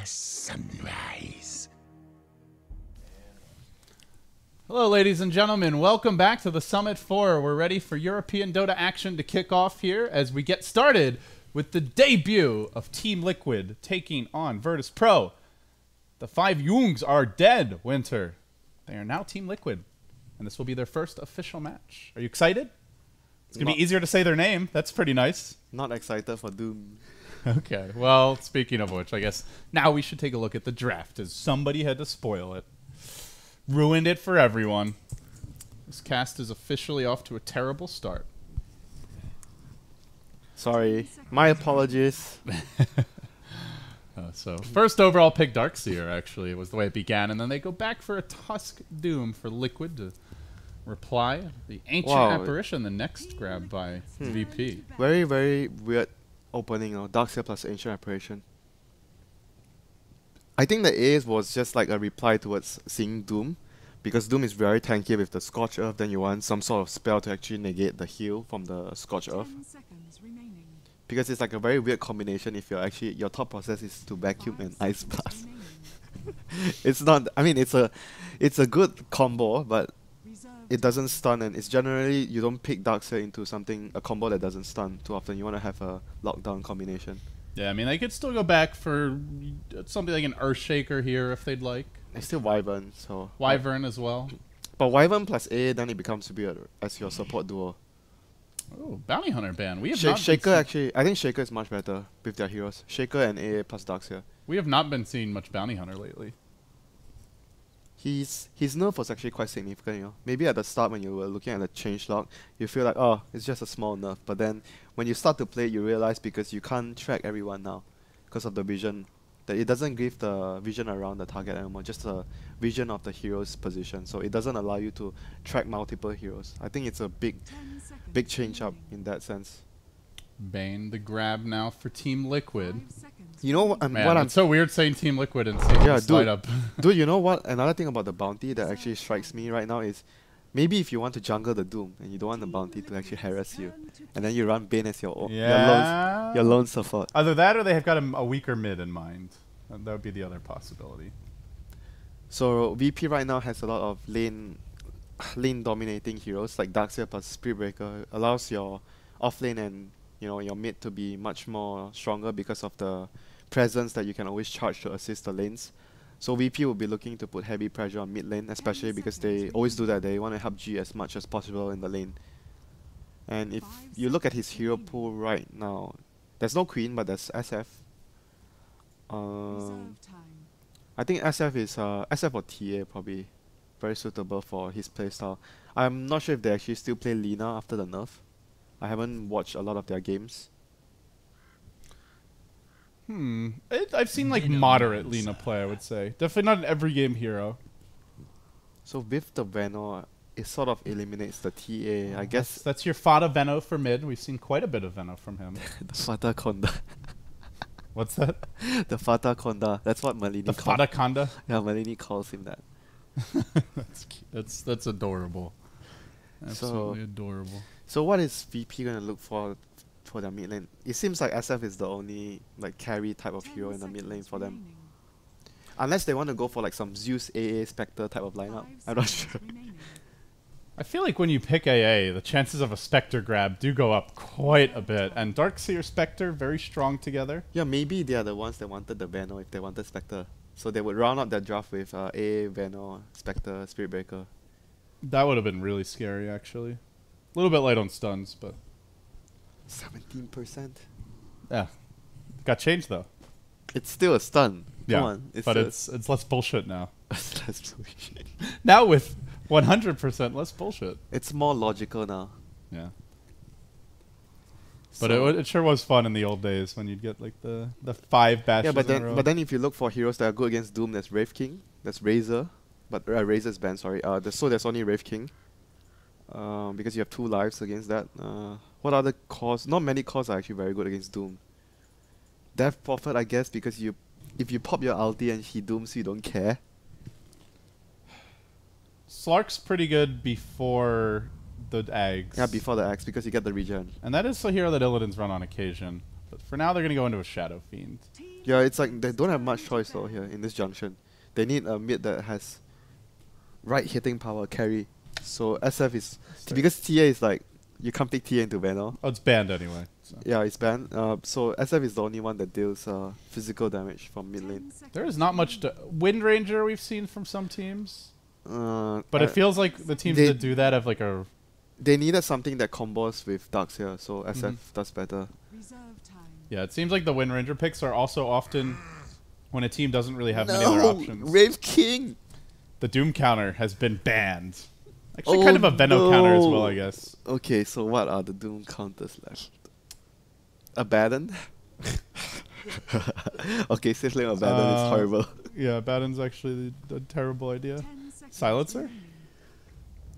sunrise. Hello, ladies and gentlemen. Welcome back to the Summit 4. We're ready for European Dota action to kick off here as we get started with the debut of Team Liquid taking on Virtus Pro. The 5 Jungs are dead, WinteR. They are now Team Liquid, and this will be their first official match. Are you excited? It's going to be easier to say their name. That's pretty nice. Not excited for Doom. Okay, well, speaking of which, I guess now we should take a look at the draft, as somebody had to spoil it. Ruined it for everyone. This cast is officially off to a terrible start. Sorry. My apologies. So first overall pick Darkseer, actually, was the way it began, and then they go back for a Tusk Doom for Liquid to reply. The Ancient Apparition, the next grab by VP. Very, very weird opening. Darkseer plus Ancient Apparition. I think the A's was just like a reply towards seeing Doom, because Doom is very tanky with the Scorch Earth. Then you want some sort of spell to actually negate the heal from the Scorch Earth. Because it's like a very weird combination if you're actually your thought process is to vacuum and Ice Blast. It's not. I mean, it's a good combo, but it doesn't stun, and it's generally you don't pick Darkseer into a combo that doesn't stun too often. You want to have a lockdown combination. Yeah, I mean, they could still go back for something like an Earthshaker here if they'd like. It's still Wyvern, so... Wyvern as well. But Wyvern plus A, then it becomes weird as your support duo. Oh, Bounty Hunter ban. We have Shaker actually... I think Shaker is much better with their heroes. Shaker and A plus Darkseer. We have not been seeing much Bounty Hunter lately. His nerf was actually quite significant, you know. Maybe at the start when you were looking at the changelog, you feel like, oh, it's just a small nerf. But then when you start to play, you realize because you can't track everyone now because of the vision, that it doesn't give the vision around the target anymore, just a vision of the hero's position. So it doesn't allow you to track multiple heroes. I think it's a big change up in that sense. Bane, the grab now for Team Liquid. You know what? It's so weird saying Team Liquid and seeing this light up. Dude, you know what? Another thing about the bounty that actually strikes me right now is maybe if you want to jungle the Doom and you don't want the bounty to actually harass you, and then you run Bane as your lone support. Either that or they have got a weaker mid in mind. That would be the other possibility. So VP right now has a lot of lane dominating heroes like Darkseer plus Spiritbreaker. Allows your offlane and your mid to be much more stronger because of the presence that you can always charge to assist the lanes. So VP will be looking to put heavy pressure on mid lane, especially because they always do that. They want to help G as much as possible in the lane. And if you look at his hero pool right now, there's no Queen, but there's SF. I think SF is SF or TA probably very suitable for his playstyle. I'm not sure if they actually still play Lina after the nerf. I haven't watched a lot of their games. I've seen like moderate Lina play, I would say. Definitely not an every game hero. So with the Veno, it sort of eliminates the TA. I guess that's your Fata Veno for mid. We've seen quite a bit of Veno from him. The Fata Conda. What's that? The Fata Conda. That's what Malini calls. The Fata Conda? Yeah, Malini calls him that. That's cute. That's adorable. Absolutely adorable. So what is VP gonna look for their mid lane? It seems like SF is the only like carry type of hero in the mid lane for them. Unless they want to go for like some Zeus AA Spectre type of lineup. I'm not sure. I feel like when you pick AA, the chances of a Spectre grab do go up quite a bit. And Darkseer Spectre, very strong together. Yeah, maybe they are the ones that wanted the Veno if they wanted Spectre. So they would round up their draft with AA, Veno, Spectre, Spiritbreaker. That would have been really scary, actually. A little bit light on stuns, but 17%. Yeah, got changed though. It's still a stun. Yeah, come on. But it's less bullshit now. It's less bullshit. Now with 100% less bullshit. It's more logical now. Yeah. But it sure was fun in the old days when you'd get like the 5 bashes. Yeah, but in a row. then if you look for heroes that are good against Doom, there's Wraith King, there's Razor, but Razor's banned. Sorry. So there's only Wraith King. Because you have 2 lives against that. What other cores? Not many cores are actually very good against Doom. Death Prophet, I guess, because if you pop your ulti and he dooms, you don't care. Slark's pretty good before the Ags. Yeah, before the Axe, because you get the regen. And that is a hero that Illidan's run on occasion. But for now, they're going to go into a Shadow Fiend. Yeah, it's like they don't have much choice though here in this junction. They need a mid that has right hitting power, carry. So SF is because TA is like you can't pick TA into banner. Oh, it's banned anyway. So. Yeah, it's banned. So SF is the only one that deals physical damage from mid lane. There is not much Wind Ranger we've seen from some teams, but it feels like the teams that do that have like a. They needed something that combos with Darks here, so SF does better. Yeah, it seems like the Wind Ranger picks are also often when a team doesn't really have many other options. Rave King! The Doom counter has been banned. Actually, kind of a Venom counter as well, I guess. Okay, so what are the Doom counters left? Abaddon? Okay, Sifling Abaddon is horrible. Yeah, Abaddon's actually a terrible idea. Silencer?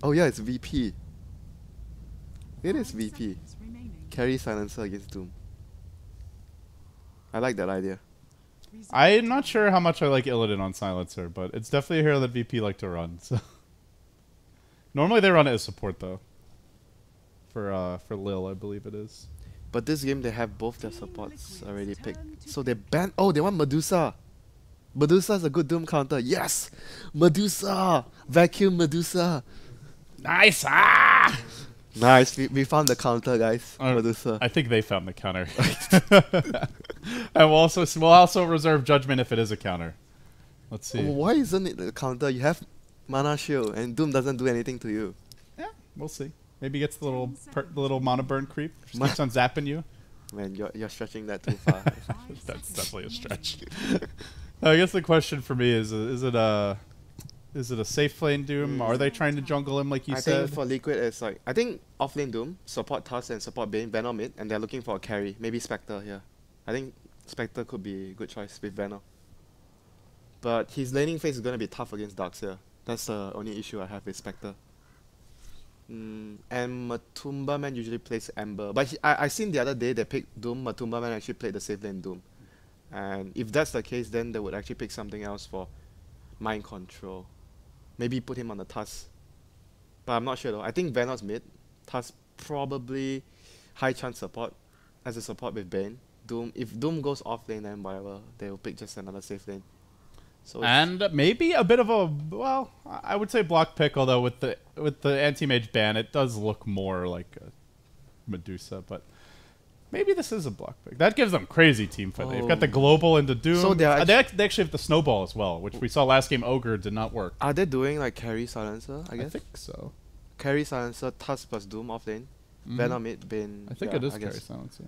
Oh yeah, it's VP. It is VP. Carry Silencer against Doom. I like that idea. I'm not sure how much I like Illidan on Silencer, but it's definitely a hero that VP like to run. So normally they run it as support though. For Lil, I believe it is. But this game they have both their supports already picked. So they ban. Oh, they want Medusa. Medusa is a good Doom counter. Yes, Medusa. Vacuum Medusa. Nice. Ah. Nice. We found the counter, guys. Medusa. I think they found the counter. And we'll also reserve judgment if it is a counter. Let's see. Why isn't it a counter? You have mana shield, and Doom doesn't do anything to you. Yeah, we'll see. Maybe he gets the little mana burn creep. Just keeps on zapping you. Man, you're stretching that too far. That's definitely a stretch. I guess the question for me is it a safe lane Doom? Are they trying to jungle him like you said? I think for Liquid it's like I think offlane Doom, support Tusk and support Bane, Venom mid, and they're looking for a carry. Maybe Spectre here. I think Spectre could be a good choice with Venom. But his laning phase is gonna be tough against Darks here. That's the only issue I have with Spectre. And Matumba Man usually plays Ember. But I seen the other day they picked Doom, Matumba Man actually played the safe lane Doom. And if that's the case, then they would actually pick something else for mind control. Maybe put him on the Tusk. But I'm not sure though. I think Venom's mid. Tusk probably high chance support as a support with Bane. Doom, if Doom goes off lane, then whatever, they will pick just another safe lane. So and maybe a bit of a, well, I would say block pick, although with the anti-mage ban, it does look more like a Medusa, but maybe this is a block pick. That gives them crazy team fight. They've got the global into Doom. So they actually have the snowball as well, which we saw last game. Ogre did not work. Are they doing like carry Silencer, I guess? I think so. Carry Silencer, Tusk plus Doom off lane. Venom mid, Bane. I think it is carry Silencer.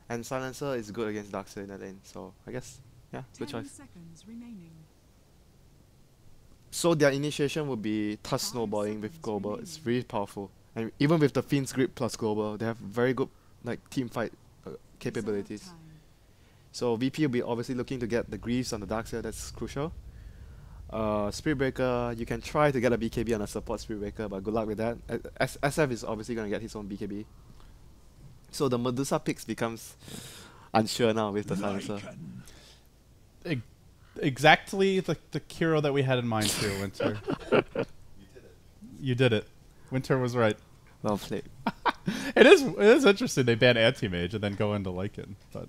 And Silencer is good against Darkseid in that lane, so I guess, yeah, good choice. So their initiation would be Tusk snowballing with global. It's really powerful. And even with the Fiend's Grip plus global, they have very good like team fight capabilities. So VP will be obviously looking to get the Greaves on the Darkseid, that's crucial. Spirit Breaker, you can try to get a BKB on a support Spirit Breaker, but good luck with that. SF is obviously going to get his own BKB. So the Medusa picks becomes unsure now with the Silencer. Exactly the hero that we had in mind here, WinteR. You did it. WinteR was right. Well played. It is interesting they ban anti-mage and then go into Lycan, but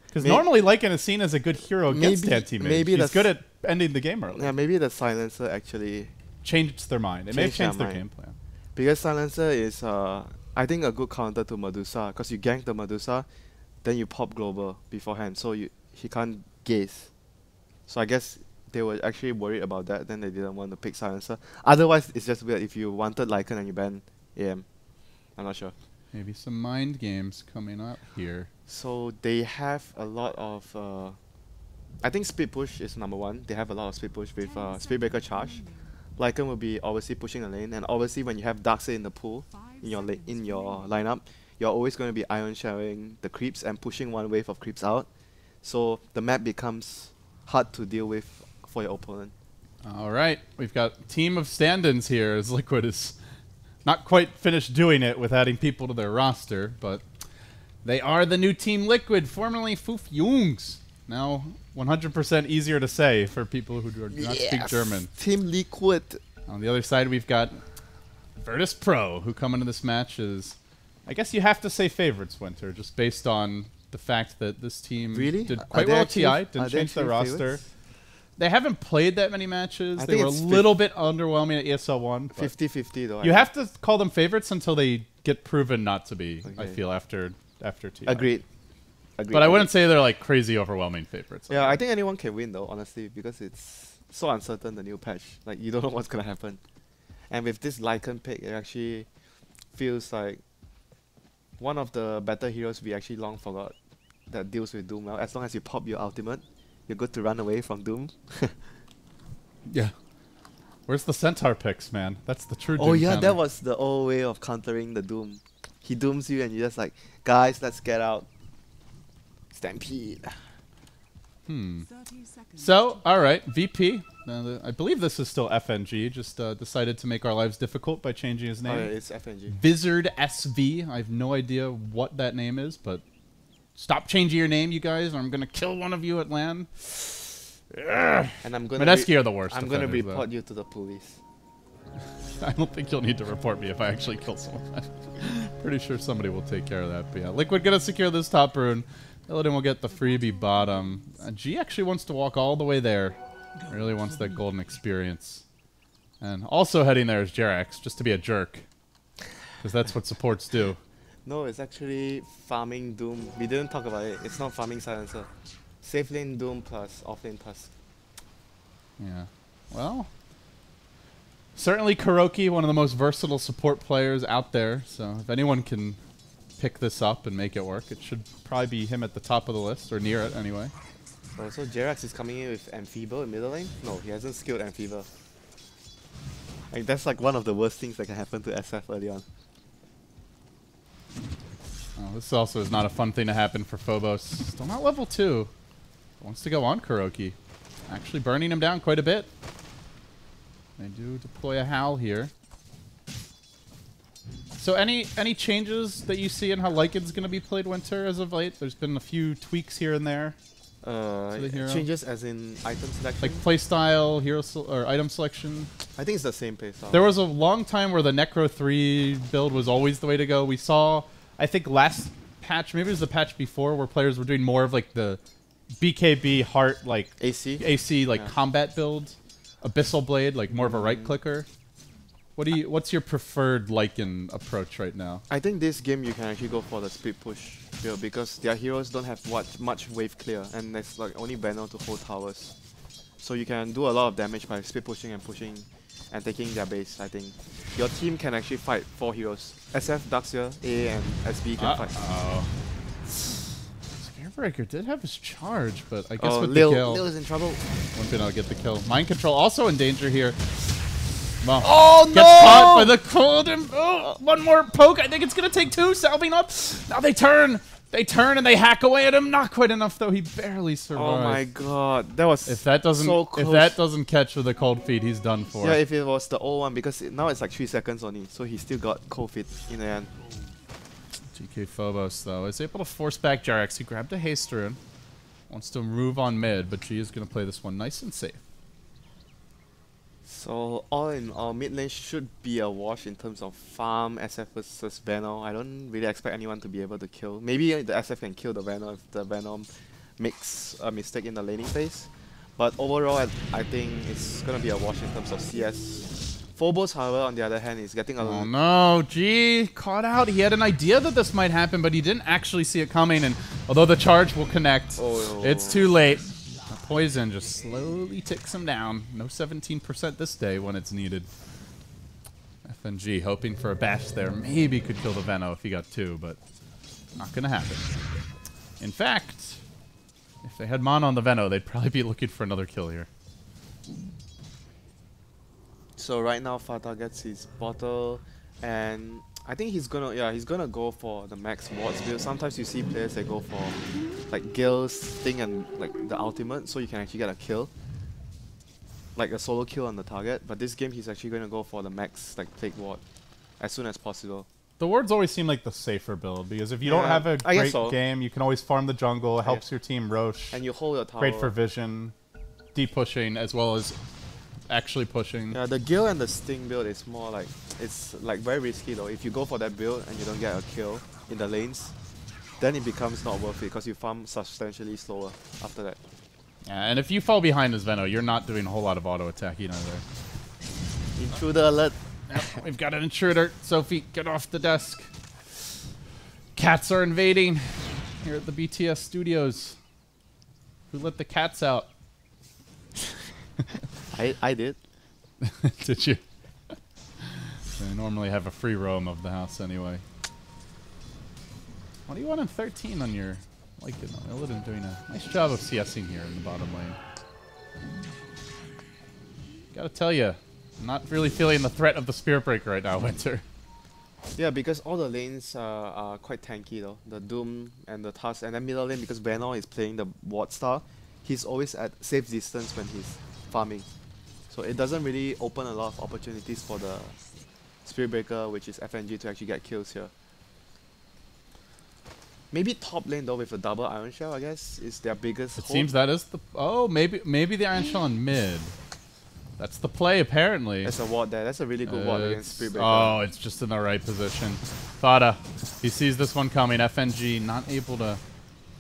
because normally Lycan is seen as a good hero against anti-mage. Maybe he's good at ending the game early. Yeah, maybe the Silencer actually changed their mind. It may have changed their game plan. Because Silencer is I think a good counter to Medusa, because you gank the Medusa, then you pop global beforehand, so he can't gaze. So I guess they were actually worried about that, then they didn't want to pick Silencer. Otherwise, it's just weird if you wanted Lycan and you ban AM. I'm not sure. Maybe some mind games coming up here. So they have a lot of I think speed push is number one. They have a lot of speed push with Speed Breaker charge. Lycan will be obviously pushing the lane, and obviously when you have Darkseid in the pool in your lineup, you're always going to be ion sharing the creeps and pushing one wave of creeps out. So the map becomes hard to deal with for your opponent. All right, we've got team of stand-ins here as Liquid is not quite finished doing it with adding people to their roster, but they are the new Team Liquid, formerly Fuf Jungs. Now 100% easier to say for people who do not speak German. Team Liquid. On the other side, we've got Virtus Pro, who come into this match as, I guess you have to say favorites, WinteR, just based on the fact that this team Really? did Are quite they well actually- at TI, are didn't they change their actually roster. favorites? They haven't played that many matches. I They think were a it's little bit underwhelming at ESL 1. 50-50 though. You have to call them favorites until they get proven not to be, I Okay. feel, after TI. Agreed. But I wouldn't say they're like crazy overwhelming favorites. Yeah, I think anyone can win though, honestly, because it's so uncertain, the new patch. Like, you don't know what's gonna happen. And with this Lycan pick, it actually feels like one of the better heroes we actually long forgot that deals with Doom well. As long as you pop your ultimate, you're good to run away from Doom. Yeah. Where's the Centaur picks, man? That's the true Doom Oh yeah, counter. that was the old way of countering the Doom. He dooms you and you're just like, guys, let's get out. Stampede. So, all right, VP. I believe this is still FNG. Just decided to make our lives difficult by changing his Oh yeah, name. it's FNG. Vizard SV. I have no idea what that name is, but stop changing your name, you guys, or I'm gonna kill one of you at LAN. And I'm gonna Medeski are the worst. I'm gonna offenders, though. report you to the police. I don't think you'll need to report me if I actually kill someone. Pretty sure somebody will take care of that. But yeah, Liquid gonna secure this top rune. Illidan will get the freebie bottom. G actually wants to walk all the way there. Really wants that golden experience. And also heading there is Jerax, just to be a jerk. Because that's what supports do. No, it's actually farming Doom. We didn't talk about it. It's not farming Silencer. Safe lane Doom plus off lane plus. Yeah. Well, certainly Kuroki, one of the most versatile support players out there. So if anyone can pick this up and make it work, it should probably be him at the top of the list, or near it anyway. Oh, so Jerax is coming in with Amphibo in middle lane? No, he hasn't skilled Amphibo. Like, that's like one of the worst things that can happen to SF early on. Oh, this also is not a fun thing to happen for Phobos. Still not level 2. Wants to go on Kuroki. Actually burning him down quite a bit. They do deploy a Howl here. So any changes that you see in how Lycan's going to be played WinteR as of late? There's been a few tweaks here and there. the hero? Changes as in item selection? Like playstyle, hero or item selection. I think it's the same playstyle. There was a long time where the Necro 3 build was always the way to go. We saw, I think last patch, maybe it was the patch before, where players were doing more of like the BKB heart, like AC like combat build. Abyssal Blade, like more of a right clicker. What's your preferred Lycan approach right now? I think this game you can actually go for the split push build because their heroes don't have much wave clear and there's like only banner to hold towers. So you can do a lot of damage by split pushing and taking their base, I think. Your team can actually fight 4 heroes. SF, Daxia, A and SB can fight. Scarebreaker did have his charge, but I guess with Lil the kill, Lil is in trouble. won't be able to get the kill. Mind Control also in danger here. Well, Oh no! gets caught by the cold and one more poke. I think it's gonna take 2. Salving up. Now they turn. They turn and they hack away at him. Not quite enough though. He barely survived. Oh my god, that was If that doesn't so close. if that doesn't catch with a cold feet, he's done for. Yeah, if it was the old one, because now it's like 3 seconds only, so he still got cold feet in the end. GK Phobos though is able to force back Jerax. He grabbed a haste rune. Wants to move on mid, but G is gonna play this one nice and safe. So all in all, mid lane should be a wash in terms of farm, SF versus Venom. I don't really expect anyone to be able to kill. Maybe the SF can kill the Venom if the Venom makes a mistake in the laning phase. But overall, I think it's gonna be a wash in terms of CS. Phobos, however, on the other hand, is getting a Oh no, G caught out. He had an idea that this might happen, but he didn't actually see it coming. And although the charge will connect, it's too late. The poison just slowly ticks him down. No 17% this day when it's needed. FNG hoping for a bash there. Maybe could kill the Veno if he got 2, but not gonna happen. In fact, if they had Mana on the Veno, they'd probably be looking for another kill here. So right now Fata gets his bottle and I think he's gonna go for the max wards build. Sometimes you see players that go for like Gale's thing and like the ultimate so you can actually get a kill. Like a solo kill on the target. But this game he's actually gonna go for the max like plague ward as soon as possible. The wards always seem like the safer build because if you don't have a great game, you can always farm the jungle, helps your team Roche. And you hold your tower. Great for vision, deep pushing as well as actually pushing. Yeah, the Gale and the Sting build is more like, it's like very risky though. If you go for that build and you don't get a kill in the lanes, then it becomes not worth it because you farm substantially slower after that. Yeah, and if you fall behind as Veno, you're not doing a whole lot of auto attacking either. Intruder alert. We've got an intruder. Sophie, get off the desk. Cats are invading here at the BTS studios. Who let the cats out? I did. Did you? I normally have a free roam of the house anyway. What do you want in 13 on your... Like, Illidan doing a nice job of CSing here in the bottom lane. Gotta tell you, I'm not really feeling the threat of the Spirit Breaker right now, WinteR. Yeah, because all the lanes are quite tanky though. The Doom and the Tusk, and then middle lane because Banner is playing the Ward Star. He's always at safe distance when he's farming. So it doesn't really open a lot of opportunities for the Spirit Breaker, which is FNG, to actually get kills here. Maybe top lane though with a double Iron Shell, I guess, is their biggest hope. It seems that is the... Oh, maybe the Iron Shell on mid. That's the play, apparently. There's a ward there. That's a really good ward against Spirit Breaker. Oh, it's just in the right position. Fada, he sees this one coming. FNG not able to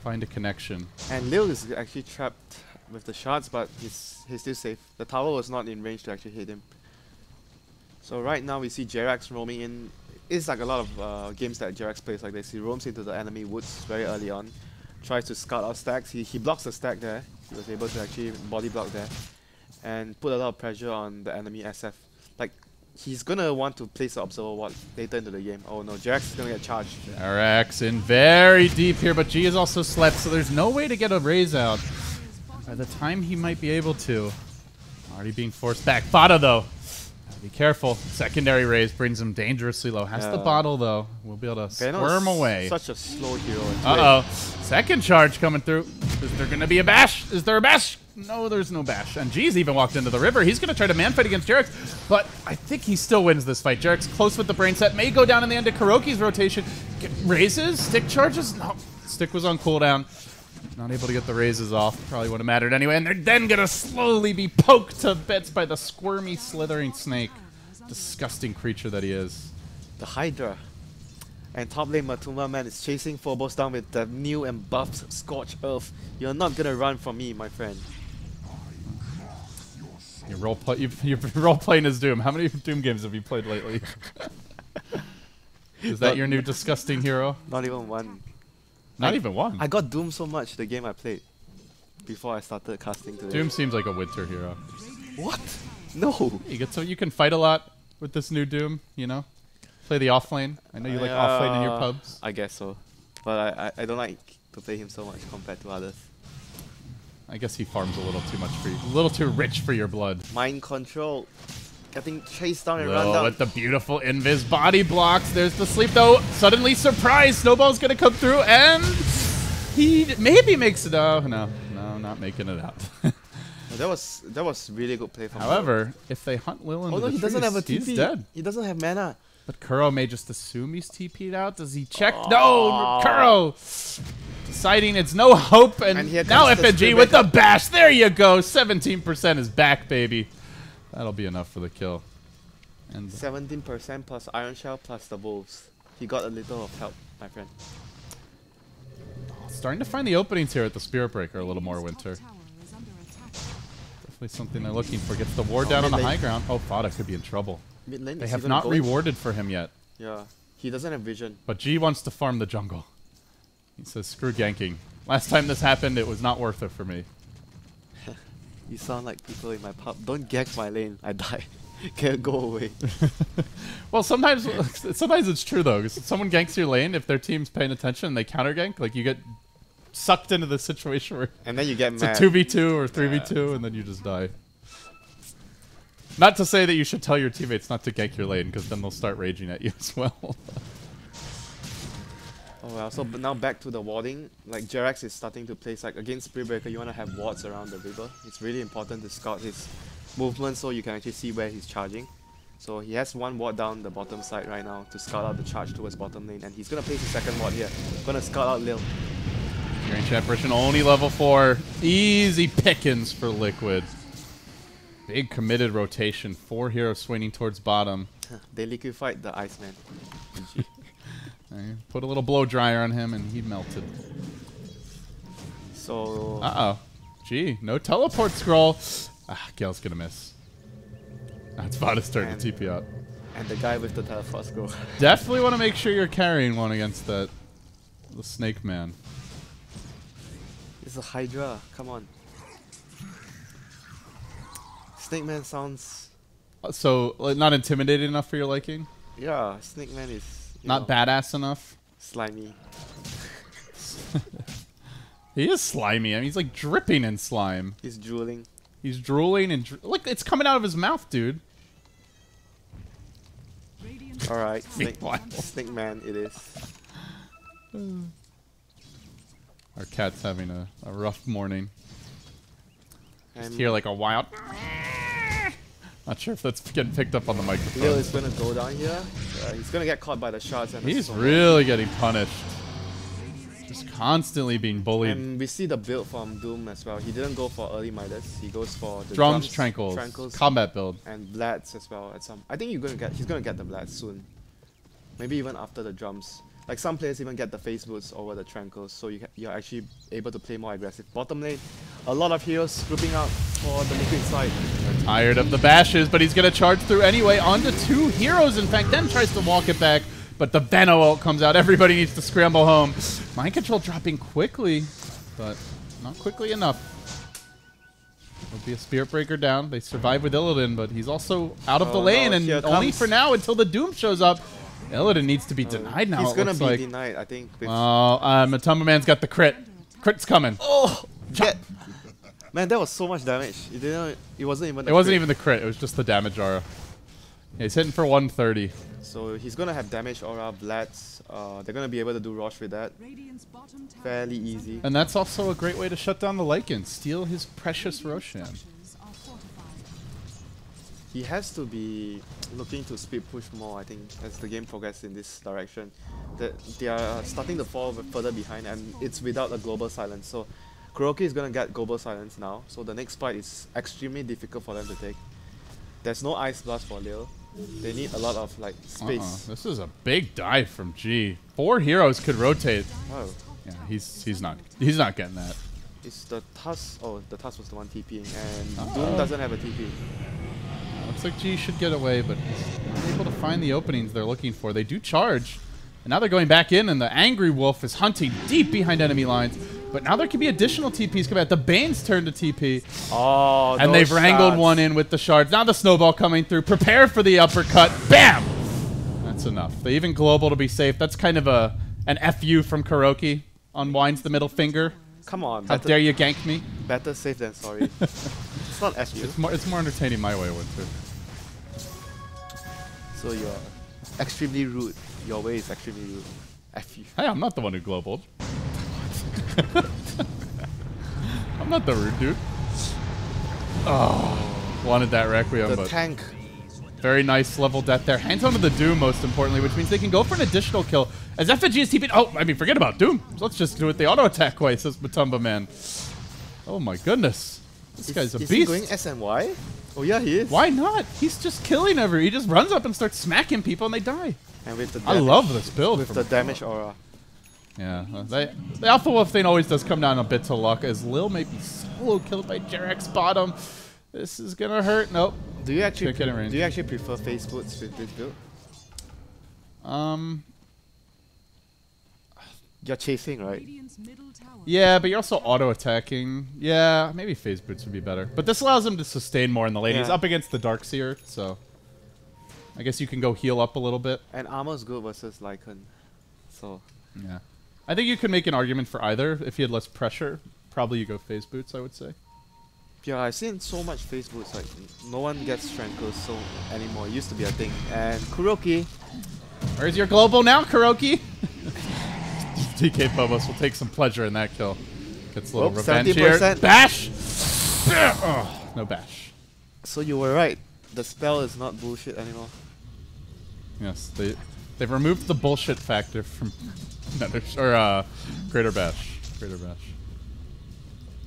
find a connection. And Lil is actually trapped with the shards, but he's still safe. The tower was not in range to actually hit him. So right now we see Jerax roaming in. It's like a lot of games that Jerax plays like this. He roams into the enemy woods very early on, tries to scout out stacks. He blocks the stack there. He was able to actually body block there and put a lot of pressure on the enemy SF. Like, he's gonna want to place the observer ward later into the game. Oh no, Jerax is gonna get charged. Jerax in very deep here, but G is also slept, so there's no way to get a raise out. By the time he might be able to, already being forced back. Fada though, be careful. Secondary raise brings him dangerously low. Has the bottle though. We'll be able to squirm away. Such a slow hero. Uh-oh. Second charge coming through. Is there going to be a bash? Is there a bash? No, there's no bash. And G's even walked into the river. He's going to try to man-fight against Jerax, but I think he still wins this fight. Jerax close with the brain set. May go down in the end of Kuroki's rotation. Raises? Stick charges? No. Stick was on cooldown. Not able to get the raises off. Probably would have mattered anyway. And they're then going to slowly be poked to bits by the squirmy, slithering snake. Disgusting creature that he is. The Hydra. And top lane Matuma Man is chasing Phobos down with the new and buffed Scorched Earth. You're not going to run from me, my friend. You're role-playing as Doom. How many Doom games have you played lately? Is that your new disgusting hero? Not even one. Not even one? I got Doom so much the game I played before I started casting today. Doom seems like a WinteR hero. What? No. You can fight a lot with this new Doom, you know? Play the offlane. I know you like offlane in your pubs. I guess so. But I don't like to play him so much compared to others. I guess he farms a little too much for you. A little too rich for your blood. Mind control. Getting chased down and run down. With the beautiful invis body blocks. There's the sleep though. Suddenly surprise. Snowball's gonna come through and he maybe makes it out. No, not making it out. That was really good play from However, if they hunt Lil into the he doesn't have a TP. He's dead. He doesn't have mana. But Kuro may just assume he's TP'd out. Does he check? No! Kuro! Deciding it's no hope, and now FNG with the bash. There you go. 17% is back, baby. That'll be enough for the kill. And 17% plus Iron Shell plus the Wolves. He got a little of help, my friend. Starting to find the openings here at the Spirit Breaker a little more, WinteR. Definitely something they're looking for. Gets the ward down on the high ground. Oh, Fada could be in trouble. They have not rewarded for him yet. Yeah, he doesn't have vision. But G wants to farm the jungle. He says, screw ganking. Last time this happened, it was not worth it for me. You sound like people in my pub. Don't gank my lane. I die. Can't go away. Well, sometimes it's true, though. If someone ganks your lane, if their team's paying attention and they counter gank, like you get sucked into the situation where and then you get mad. It's a 2v2 or 3v2, and then you just die. Not to say that you should tell your teammates not to gank your lane, because then they'll start raging at you as well. Oh well, so but now back to the warding. Like Jerax is starting to place like against Spirit Breaker, you want to have wards around the river. It's really important to scout his movement so you can actually see where he's charging. So he has one ward down the bottom side right now to scout out the charge towards bottom lane, and he's gonna place his second ward here. Gonna scout out Lil. Range apparition only level 4. Easy pickings for Liquid. Big committed rotation. 4 heroes swinging towards bottom. They liquefied the Iceman. Put a little blow dryer on him, and he melted. So... Uh-oh. Gee, no teleport scroll. Ah, Gale's gonna miss. That's Vada's turn to TP out. And the guy with the teleport scroll. Definitely want to make sure you're carrying one against the Snake Man. It's a Hydra. Come on. Snake Man sounds... So, like, not intimidating enough for your liking? Yeah, Snake Man is... Not badass enough? Slimy. He is slimy. I mean, he's like dripping in slime. He's drooling. He's drooling and... Look, it's coming out of his mouth, dude. Alright, Snake Man it is. Our cat's having a rough morning. And Just hear like a wild... Not sure if that's getting picked up on the microphone. Lil is gonna go down here. He's gonna get caught by the shards. And he's really getting punished. Just constantly being bullied. And we see the build from Doom as well. He didn't go for early Midas. He goes for the drums, Tranquils, combat build, and Blats as well. At some, I think he's gonna get the Blats soon. Maybe even after the drums. Like some players even get the face boots over the Tranquils, so you're actually able to play more aggressive. Bottom lane, a lot of heroes grouping up for the Liquid side. They're tired of the bashes, but he's gonna charge through anyway onto 2 heroes. In fact, then tries to walk it back, but the Veno ult comes out. Everybody needs to scramble home. Mind control dropping quickly, but not quickly enough. There'll be a Spirit Breaker down. They survive with Illidan, but he's also out of the lane, and only for now until the Doom shows up. Illidan needs to be denied now. He's gonna be denied, I think. Well, Matumba Man's got the crit. Crit's coming. Oh, man, that was so much damage. It wasn't even. It wasn't even the crit. It was just the damage aura. Yeah, he's hitting for 130. So he's gonna have damage aura, Blats. They're gonna be able to do Rosh with that. Fairly easy. And that's also a great way to shut down the Lycan. Steal his precious Roshan. He has to be looking to speed push more, I think, as the game progresses in this direction. They are starting to fall further behind, and it's without a global silence. So Kuroki is going to get global silence now, so the next fight is extremely difficult for them to take. There's no Ice Blast for Lil. They need a lot of like space. This is a big dive from G. 4 heroes could rotate. Oh. Yeah, he's not getting that. It's the Tusk. Oh, the Tusk was the one TPing, and Doom doesn't have a TP. Looks like G should get away, but he's not able to find the openings they're looking for. They do charge, and now they're going back in, and the Angry Wolf is hunting deep behind enemy lines. But now there could be additional TPs coming out. The Bane's turn to TP. Oh, and they've wrangled one in with the shards. Now the snowball coming through. Prepare for the uppercut. Bam! That's enough. They even global to be safe. That's kind of an FU from Kuroki. Unwinds the middle finger. Come on. How dare you gank me? Better safe than sorry. It's not FU. It's more entertaining my way, Winter. So you're extremely rude. Your way is extremely rude. FU. Hey, I'm not the one who globaled. I'm not the rude dude. Oh, wanted that Requiem, the but tank. Very nice level death there. Hands onto the Doom, most importantly, which means they can go for an additional kill. As FG is TP'd. Oh, I mean, forget about Doom. So let's just do it the auto attack way, says Matumba Man. Oh my goodness. This guy's a beast. Is he going SNY? Oh yeah, he is. Why not? He's just killing he just runs up and starts smacking people and they die. And with the damage, I love this build. With the damage aura. Yeah, the Alpha Wolf thing always does come down a bit to luck, as Lil may be solo killed by Jarek's bottom. This is gonna hurt. Nope. Do you actually prefer face boots with this build? You're chasing, right? Yeah, but you're also auto attacking. Yeah, maybe phase boots would be better. But this allows him to sustain more in the lane. Yeah. He's up against the Darkseer, so I guess you can go heal up a little bit. And armor's good versus Lycan, so yeah. I think you could make an argument for either. If you had less pressure, probably you go phase boots, I would say. Yeah, I've seen so much phase boots, like no one gets Tranquil so anymore. It used to be a thing. And Kuroki. Where's your global now, Kuroki? DK Phobos will take some pleasure in that kill. Gets a little revenge 70%. Here. Bash! Oh, no bash. So you were right. The spell is not bullshit anymore. Yes, they've removed the bullshit factor from Greater Bash. Greater Bash.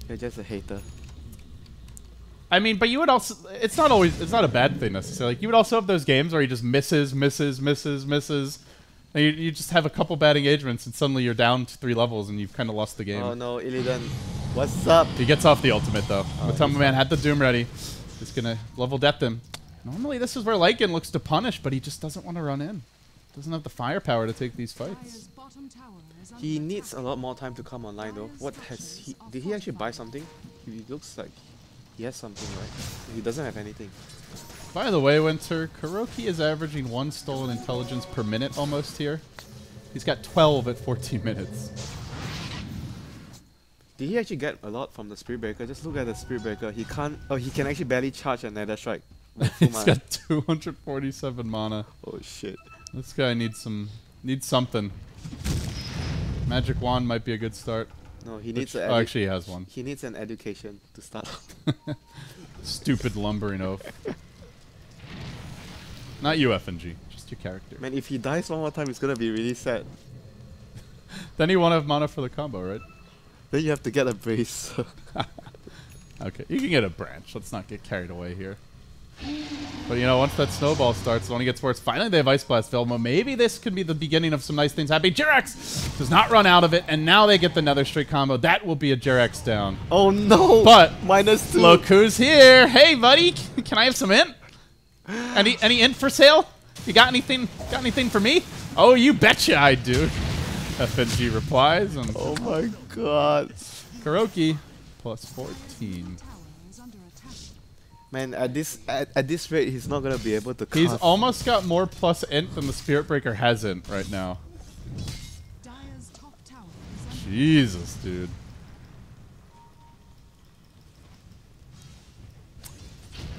You're just a hater. I mean, but you would also... It's not a bad thing necessarily. Like, you would also have those games where he just misses, And you just have a couple bad engagements, and suddenly you're down to 3 levels, and you've kind of lost the game. Oh no, Illidan. What's up? He gets off the ultimate, though. Matumba Man had the Doom ready. He's going to level death him. Normally, this is where Lycan looks to punish, but he just doesn't want to run in. Doesn't have the firepower to take these fights. He needs a lot more time to come online, though. What has he... Did he actually buy something? He looks like he has something, right? He doesn't have anything. By the way, WinteR, Kuroki is averaging 1 stolen intelligence per minute almost here. He's got 12 at 14 minutes. Did he actually get a lot from the Spirit Breaker? Just look at the Spirit Breaker. He can't... Oh, he can actually barely charge a Nether Strike. He's got 247 mana. Oh shit. This guy needs something. Magic Wand might be a good start. No, he needs oh, actually he has one. He needs an education to start. Stupid lumbering oaf. Not you, FNG. Just your character. Man, if he dies one more time, it's gonna be really sad. Then he won't have mana for the combo, right? Then you have to get a brace. Okay, you can get a branch. Let's not get carried away here. But you know, once that snowball starts, it only gets worse. Finally, they have Ice Blast Velma. Maybe this could be the beginning of some nice things happening. Jerax does not run out of it, and now they get the Nether Strike combo. That will be a Jerax down. Oh no! But -2. Look who's here! Hey, buddy, can I have some int? Any int for sale? You got anything? Got anything for me? Oh, you betcha I do. FNG replies, and oh my god, Kuroki plus 14. Man, at this rate, he's not gonna be able to. He's almost got more plus int than the Spirit Breaker has int right now. Jesus, dude.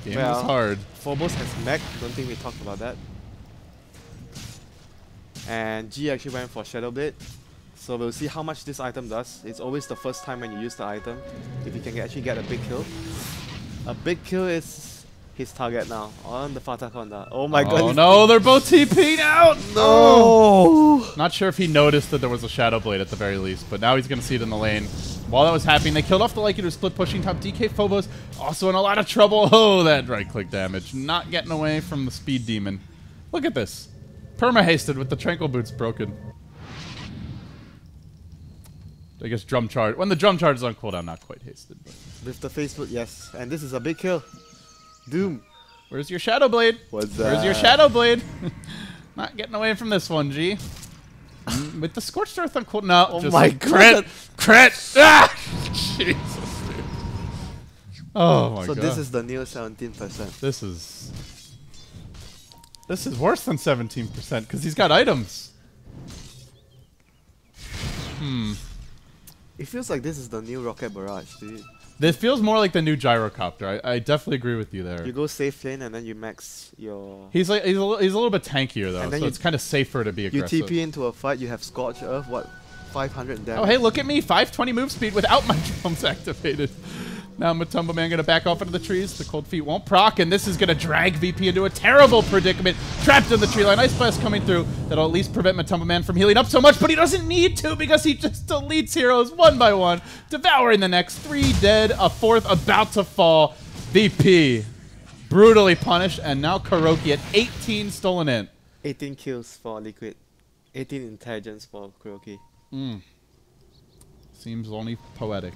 Game is hard. Phobos has mech. Don't think we talked about that. And G actually went for Shadow Blade. So we'll see how much this item does. It's always the first time when you use the item. If you can actually get a big kill. A big kill is his target now on the Fataconda. Oh my god. Oh no, they're both TP'd out! No! Not sure if he noticed that there was a Shadow Blade at the very least, but now he's going to see it in the lane. While that was happening, they killed off the Lycan who was split pushing top. DK Phobos also in a lot of trouble. Oh, that right-click damage. Not getting away from the Speed Demon. Look at this. Perma-hasted with the Tranquil Boots broken. I guess Drum Charge. When the Drum Charge is on cooldown, not quite hasted. But. With the Facebook, yes. And this is a big kill. Doom. Where's your Shadow Blade? What's that? Where's your Shadow Blade? Not getting away from this one, G. With the Scorched Earth on cooldown. No, oh just my god. Crit! Ah! Jesus, dude. Oh my god. So this is the new 17%. This is worse than 17% because he's got items. It feels like this is the new Rocket Barrage, dude. This feels more like the new Gyrocopter. I definitely agree with you there. You go safe lane and then you max your... He's a little bit tankier though, so it's kind of safer to be aggressive. You TP into a fight, you have Scorch Earth, what? 500 damage. Oh hey, look at me, 520 move speed without my drums activated. Now Matumba Man gonna back off into the trees. The Cold Feet won't proc, and this is gonna drag VP into a terrible predicament. Trapped in the tree line. Ice Blast coming through. That'll at least prevent Matumba Man from healing up so much, but he doesn't need to because he just deletes heroes one by one, devouring the next. 3 dead, a 4th about to fall. VP brutally punished, and now Kuroki at 18 stolen int. 18 kills for Liquid. 18 intelligence for Kuroki. Seems only poetic.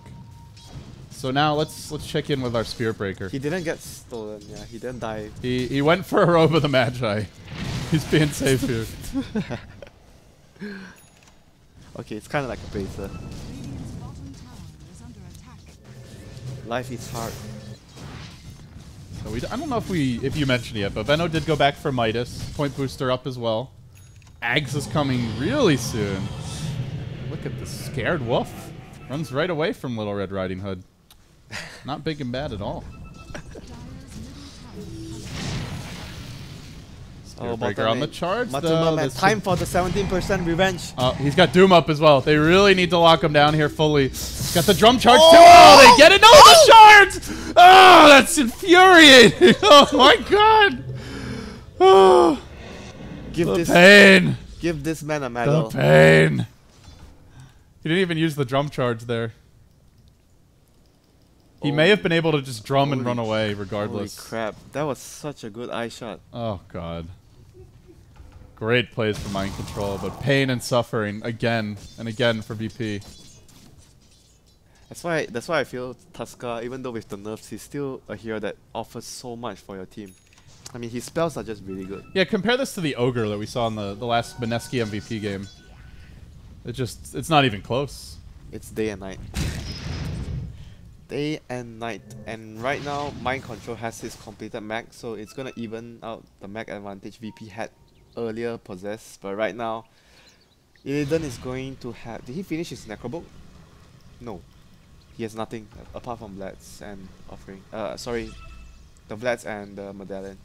So now let's check in with our Spirit Breaker. He didn't get stolen, yeah, he didn't die. He went for a Robe of the Magi. He's being safe here. Okay, it's kind of like a bracer. Life is hard. So I don't know if you mentioned it yet, but Venno did go back for Midas. Point booster up as well. Ags is coming really soon. Look at this scared wolf. Runs right away from Little Red Riding Hood. Not big and bad at all. Spirit Breaker on the charge, though. Man, time for the 17% revenge. He's got Doom up as well. They really need to lock him down here fully. Got the drum charge too. Oh, they get it. No, the shards! Oh, that's infuriating. Oh my god. Oh, the pain. Give this man a medal. The pain. He didn't even use the drum charge there. He may have been able to just drum and run away regardless. Holy crap. That was such a good eye shot. Oh, God. Great plays for mind control, but pain and suffering again and again for VP. That's why I feel Tusker, even though with the nerfs, he's still a hero that offers so much for your team. I mean, his spells are just really good. Yeah, compare this to the Ogre that we saw in the last Beneski MVP game. It's not even close. It's day and night. Day and night. And right now, Mind Control has his completed max, so it's gonna even out the max advantage VP had earlier possessed. But right now, Illidan is going to have... Did he finish his Necrobook? No. He has nothing apart from Blats and Offering. Sorry. The Blats and the Medallion.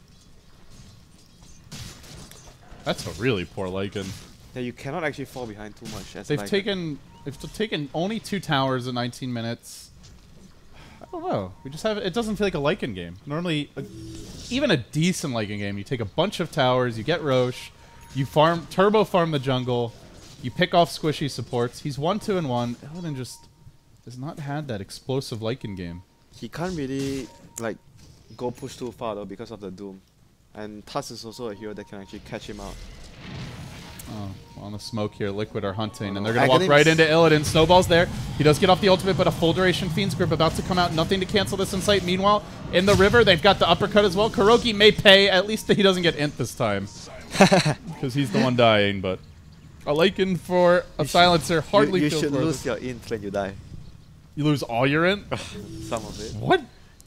That's a really poor Lycan. Yeah, you cannot actually fall behind too much. As They've taken only 2 towers in 19 minutes. I don't know. We just have it doesn't feel like a Lycan game. Normally, even a decent Lycan game, you take a bunch of towers, you get Roche, you turbo farm the jungle, you pick off squishy supports. He's 1-2 and 1. Illidan just has not had that explosive Lycan game. He can't really like go push too far though because of the Doom. And Tusk is also a hero that can actually catch him out. Oh, on the smoke here, Liquid are hunting, and they're going to walk right into Illidan. Snowball's there. He does get off the ultimate, but a full duration Fiend's Grip about to come out. Nothing to cancel this in sight. Meanwhile, in the river, they've got the uppercut as well. Kuroki may pay. At least he doesn't get int this time. Because he's the one dying, but a Lycan for a silencer hardly you feels should worth lose it. your int when you die. You lose all your int? Some of it. What?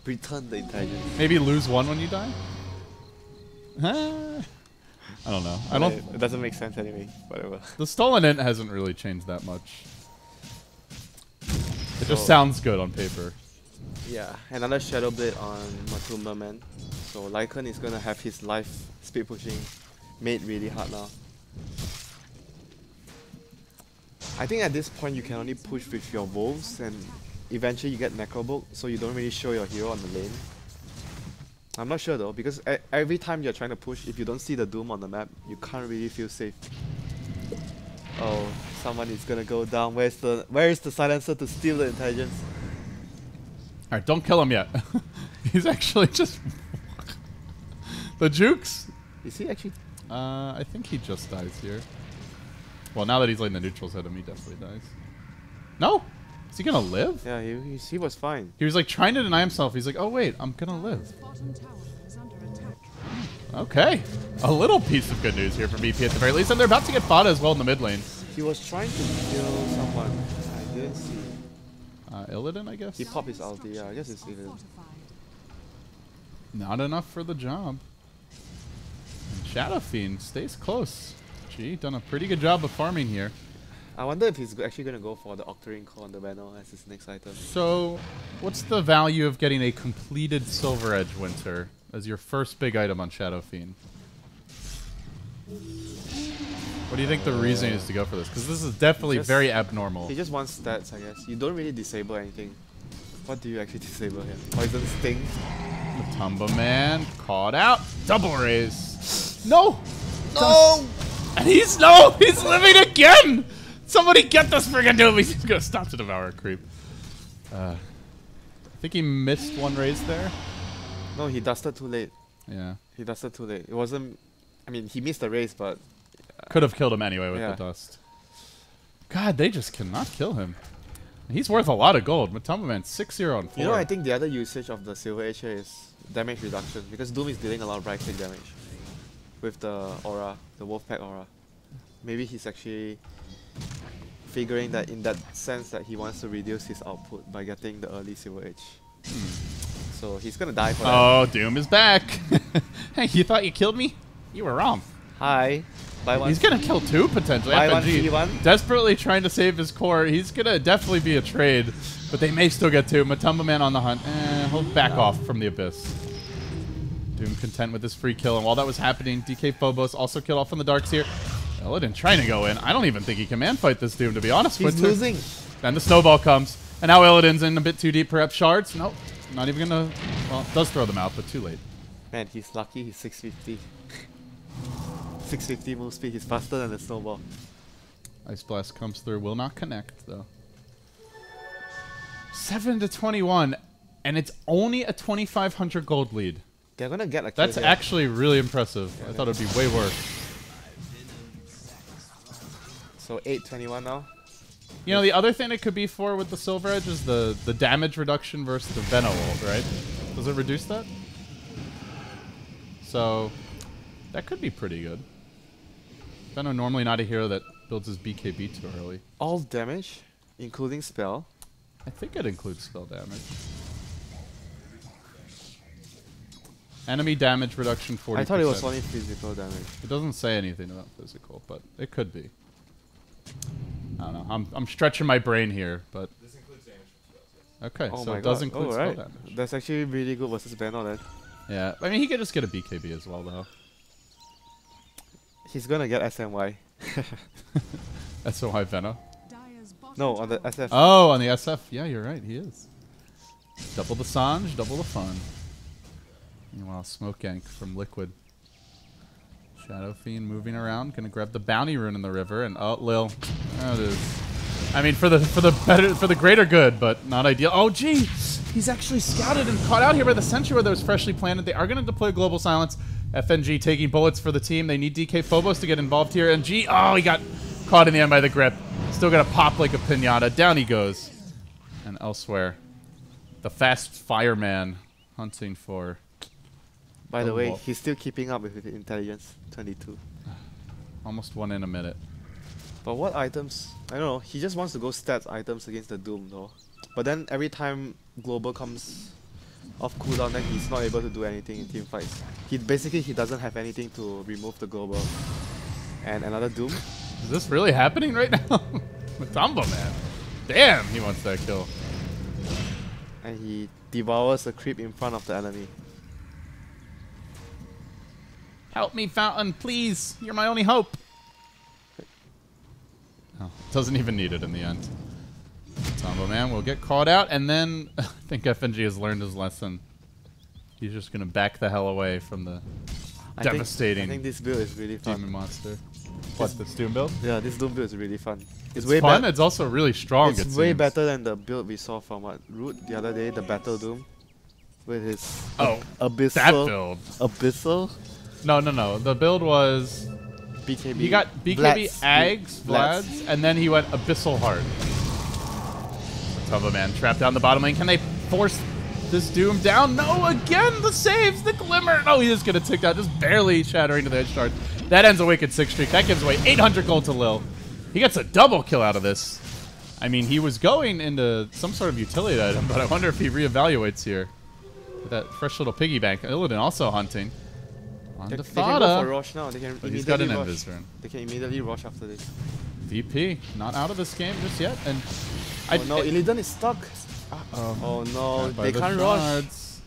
Return the intelligence. Maybe lose 1 when you die? Huh? I don't know. It doesn't make sense anyway. Whatever. The stolen int hasn't really changed that much. It just sounds good on paper. Yeah, another Shadow Blade on Matumba Man. So Lycan is gonna have his life speed pushing made really hard now. I think at this point you can only push with your wolves, and eventually you get Necrobook, so you don't really show your hero on the lane. I'm not sure though, because every time you're trying to push, if you don't see the Doom on the map, you can't really feel safe. Oh, someone is gonna go down. Where is the silencer to steal the intelligence? Alright, don't kill him yet. He's actually just... the jukes? Is he actually? I think he just dies here. Well, now that he's letting the neutrals hit him, he definitely dies. No? Is he gonna live? Yeah, he was fine. He was like trying to deny himself. He's like, oh wait, I'm gonna live. Okay. A little piece of good news here for BP at the very least. And they're about to get Fada as well in the mid lane. He was trying to kill someone. I didn't see. Illidan, I guess? He popped his ulti, yeah, I guess it's Illidan. Not enough for the job. And Shadow Fiend stays close. Gee, done a pretty good job of farming here. I wonder if he's actually going to go for the Octarine Core on the banner as his next item. So, what's the value of getting a completed Silver Edge WinteR as your first big item on Shadow Fiend? What do you think the reason is to go for this? Because this is definitely very abnormal. He just wants stats, I guess. You don't really disable anything. What do you actually disable here? Poison Sting? Matumba Man caught out. Double raise. No! No! And he's living again! Somebody get this friggin' Doom! He's gonna stop to devour a creep. I think he missed 1 raise there. No, he dusted too late. Yeah. He dusted too late. It wasn't... I mean, he missed the raise, but... could have killed him anyway with the dust. God, they just cannot kill him. He's worth a lot of gold. Matumba Man 6-0 on 4. You know, I think the other usage of the Silver Edge here is damage reduction, because Doom is dealing a lot of right-click damage with the aura, the Wolfpack aura. Maybe he's actually figuring that in that sense that he wants to reduce his output by getting the early Silver Edge. So he's gonna die for that. Oh, Doom is back. Hey, you thought you killed me? You were wrong. Hi. Buy one. He's gonna kill 2 potentially. Buy one, FNG free one. desperately trying to save his core. He's gonna definitely be a trade, but they may still get 2. Matumba Man on the hunt. He'll back off from the Abyss. Doom content with his free kill, and while that was happening, DK Phobos also killed off from the darks here. Illidan trying to go in. I don't even think he can man fight this Doom, to be honest with you. He's losing. Then the snowball comes, and now Illidan's in a bit too deep. Perhaps shards? Nope. Not even gonna... Well, does throw them out, but too late. Man, he's lucky he's 650. 650 move speed, he's faster than the snowball. Ice Blast comes through, will not connect, though. 7-21, and it's only a 2,500 gold lead. They're gonna get a kill That's here. actually really impressive. I thought it'd be way worse. So 821 now. You know, the other thing it could be for with the Silver Edge is the damage reduction versus the Veno ult, right? Does it reduce that? So, that could be pretty good. Veno normally not a hero that builds his BKB too early. All damage, including spell. I think it includes spell damage. Enemy damage reduction 40%. I thought it was only physical damage. It doesn't say anything about physical, but it could be. I don't know. I'm stretching my brain here, but... This includes damage from spells, yes. Okay, Oh so my it does god. include Oh, spell right. damage. That's actually really good versus Veno then. Yeah, I mean, he could just get a BKB as well, though. He's gonna get SMY. That's why Veno. No, on the SF. Oh, on the SF. Yeah, you're right. He is. Double the Sange, double the fun. Meanwhile, Smoke Gank from Liquid. Shadow Fiend moving around, gonna grab the bounty rune in the river, and oh, Lil. There it is. I mean, for the greater good, but not ideal. Oh, gee, he's actually scouted and caught out here by the sentry where that was freshly planted. They are gonna deploy Global Silence. FNG taking bullets for the team. They need DK Phobos to get involved here, and G. Oh, he got caught in the end by the grip. Still gonna pop like a pinata. Down he goes. And elsewhere, the fast fireman hunting for. By the way, Wall. he's still keeping up with his intelligence. 22. Almost one in a minute. But what items? I don't know. He just wants to go stats items against the Doom though. But then every time Global comes off cooldown, then he's not able to do anything in team fights. He doesn't have anything to remove the Global. And another Doom. Is this really happening right now? Matumbo, man. Damn, he wants that kill. And he devours the creep in front of the enemy. Help me, Fountain, please. You're my only hope. Oh, doesn't even need it in the end. Matumbo, man, will get caught out, and then I think FNG has learned his lesson. He's just going to back the hell away from the devastating I think this build is really fun. demon monster. What, this Doom build? Yeah, this Doom build is really fun. It's way fun. It's also really strong. It's way better than the build we saw from Root the other day, the Battle Doom, with his abyssal. That build. Abyssal. No. The build was BKB. he got BKB Ags, Vlads, and then he went Abyssal Heart. Matumbo, man, trapped down the bottom lane. Can they force this Doom down? No, again, the saves, the Glimmer. No, he is going to tick out, just barely shattering to the edge start. That ends a Wicked 6 streak. That gives away 800 gold to Lil. He gets a double kill out of this. I mean, he was going into some sort of utility item, but I wonder if he reevaluates here. With that fresh little piggy bank. Illidan also hunting. On They to can go for Fada. Rosh now. They can But he's got an immediately Invis rush. rune. They can immediately rush after this. VP, not out of this game just yet. And Oh no, Illidan is stuck. Oh no, By they the can't rush. shards.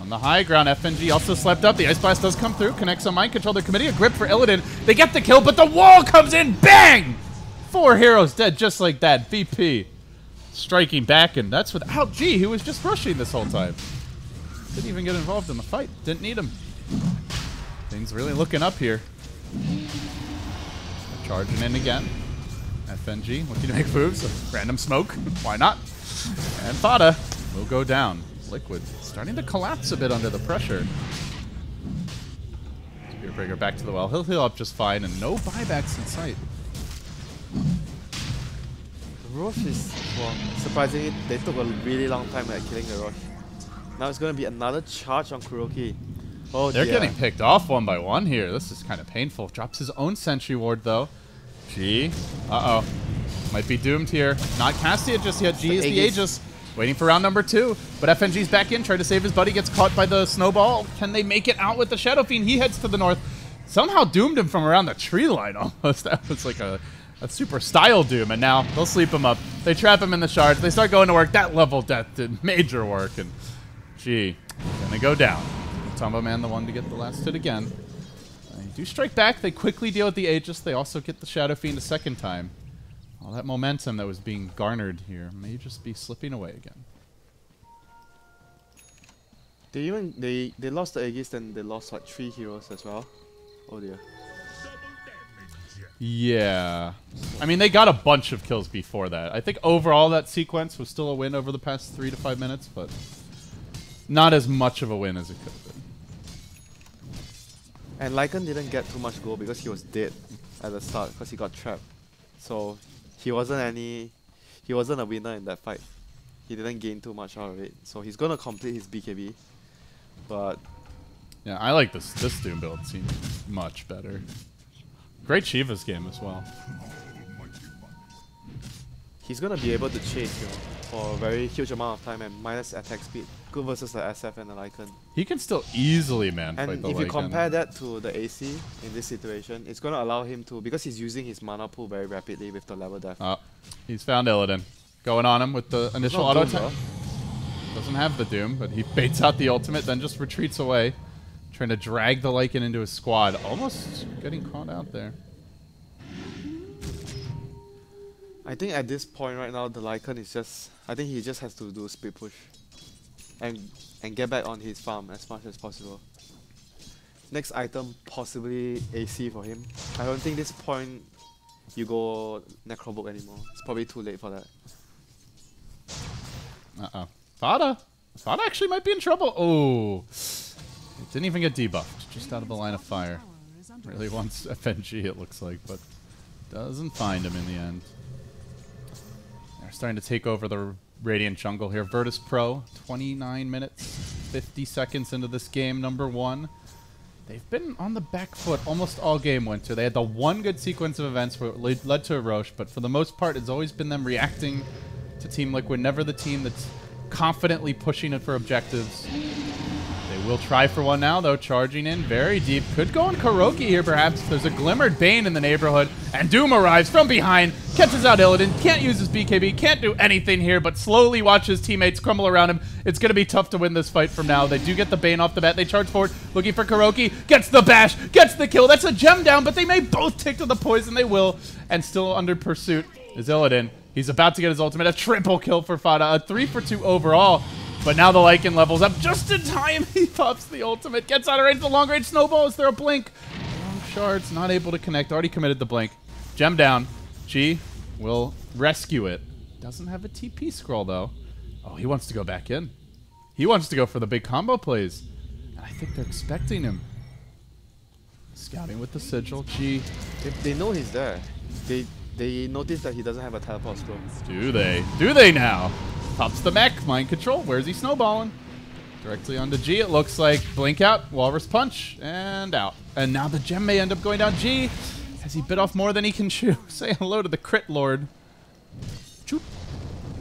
On the high ground, FNG also slept up. The Ice Blast does come through. Connects on Mind Control. They're committing a grip for Illidan. They get the kill, but the wall comes in. Bang! 4 heroes dead just like that. VP striking back, and that's without G, who was just rushing this whole time. Didn't even get involved in the fight. Didn't need him. Things really looking up here. Charging in again. FNG looking to make moves. Random smoke. Why not? And Fada will go down. Liquid starting to collapse a bit under the pressure. Spearbreaker back to the well. He'll heal up just fine, and no buybacks in sight. Rosh is, well, surprisingly, they took a really long time at killing the Rosh. Now it's going to be another charge on Kuroki. Oh, They're dear. getting picked off one by one here. This is kind of painful. Drops his own sentry ward, though. G. Uh-oh. Might be doomed here. Not casting it just yet. G is the Aegis. Waiting for round number 2. But FNG's back in, trying to save his buddy. Gets caught by the snowball. Can they make it out with the Shadow Fiend? He heads to the north. Somehow doomed him from around the tree line almost. That was like a super style doom. And now they'll sleep him up. They trap him in the shards. They start going to work. That level death did major work. And G gonna go down. Matumbo, man, the one to get the last hit again. They do strike back. They quickly deal with the Aegis. They also get the Shadow Fiend a second time. All that momentum that was being garnered here may just be slipping away again. They lost the Aegis, then they lost like 3 heroes as well. Oh dear. Yeah. I mean, they got a bunch of kills before that. I think overall that sequence was still a win over the past 3 to 5 minutes, but not as much of a win as it could have been. And Lycan didn't get too much gold because he was dead at the start because he got trapped. So he wasn't a winner in that fight. He didn't gain too much out of it. So he's gonna complete his BKB. But yeah, I like this Doom build. Seems much better. Great Shiva's game as well. he's gonna be able to chase, for a very huge amount of time and minus attack speed. Good versus the SF and the Lycan. He can still easily man fight the And if Lycan. you compare that to the AC in this situation, it's gonna allow him to, because he's using his mana pool very rapidly with the level death. Oh, he's found Illidan. Going on him with the initial auto attack. Doom, Doesn't have the Doom, but he baits out the ultimate, then just retreats away. Trying to drag the Lycan into his squad. Almost getting caught out there. I think at this point right now, the Lycan is just... I think he just has to do a speed push. And get back on his farm as much as possible. Next item, possibly AC for him. I don't think this point you go Necrobook anymore. It's probably too late for that. Uh-oh. Fada actually might be in trouble. Oh. It didn't even get debuffed. Just out of the line of fire. Really wants FNG, it looks like, but doesn't find him in the end. They're starting to take over the Radiant jungle here. Virtus Pro, 29 minutes, 50 seconds into this game, number 1. They've been on the back foot almost all game, WinteR. They had the one good sequence of events where it led to a Roche, but for the most part, it's always been them reacting to Team Liquid, never the team that's confidently pushing it for objectives. They will try for one now, though, charging in very deep. Could go on Kuroki here, perhaps. There's a glimmered Bane in the neighborhood, and Doom arrives from behind, catches out Illidan, can't use his BKB, can't do anything here, but slowly watch his teammates crumble around him. It's going to be tough to win this fight from now. They do get the Bane off the bat. They charge forward, looking for Kuroki, gets the bash, gets the kill. That's a gem down, but they may both take to the poison. They will, and still under pursuit is Illidan. He's about to get his ultimate. A triple kill for Fada, a 3 for 2 overall. But now the Lycan levels up just in time. He pops the ultimate, gets out of range. The long-range snowball. Is there a blink? Long shards, not able to connect. Already committed the blink. Gem down. G will rescue it. Doesn't have a TP scroll, though. Oh, he wants to go back in. He wants to go for the big combo plays. And I think they're expecting him. Scouting with the sigil. G. They know he's there. They notice that he doesn't have a teleport scroll. Do they? Do they now? Pops the mech, mind control. Where's he snowballing? Directly onto G, it looks like. Blink out, Walrus Punch, and out. And now the gem may end up going down G. Has he bit off more than he can chew? Say hello to the crit lord. Choop.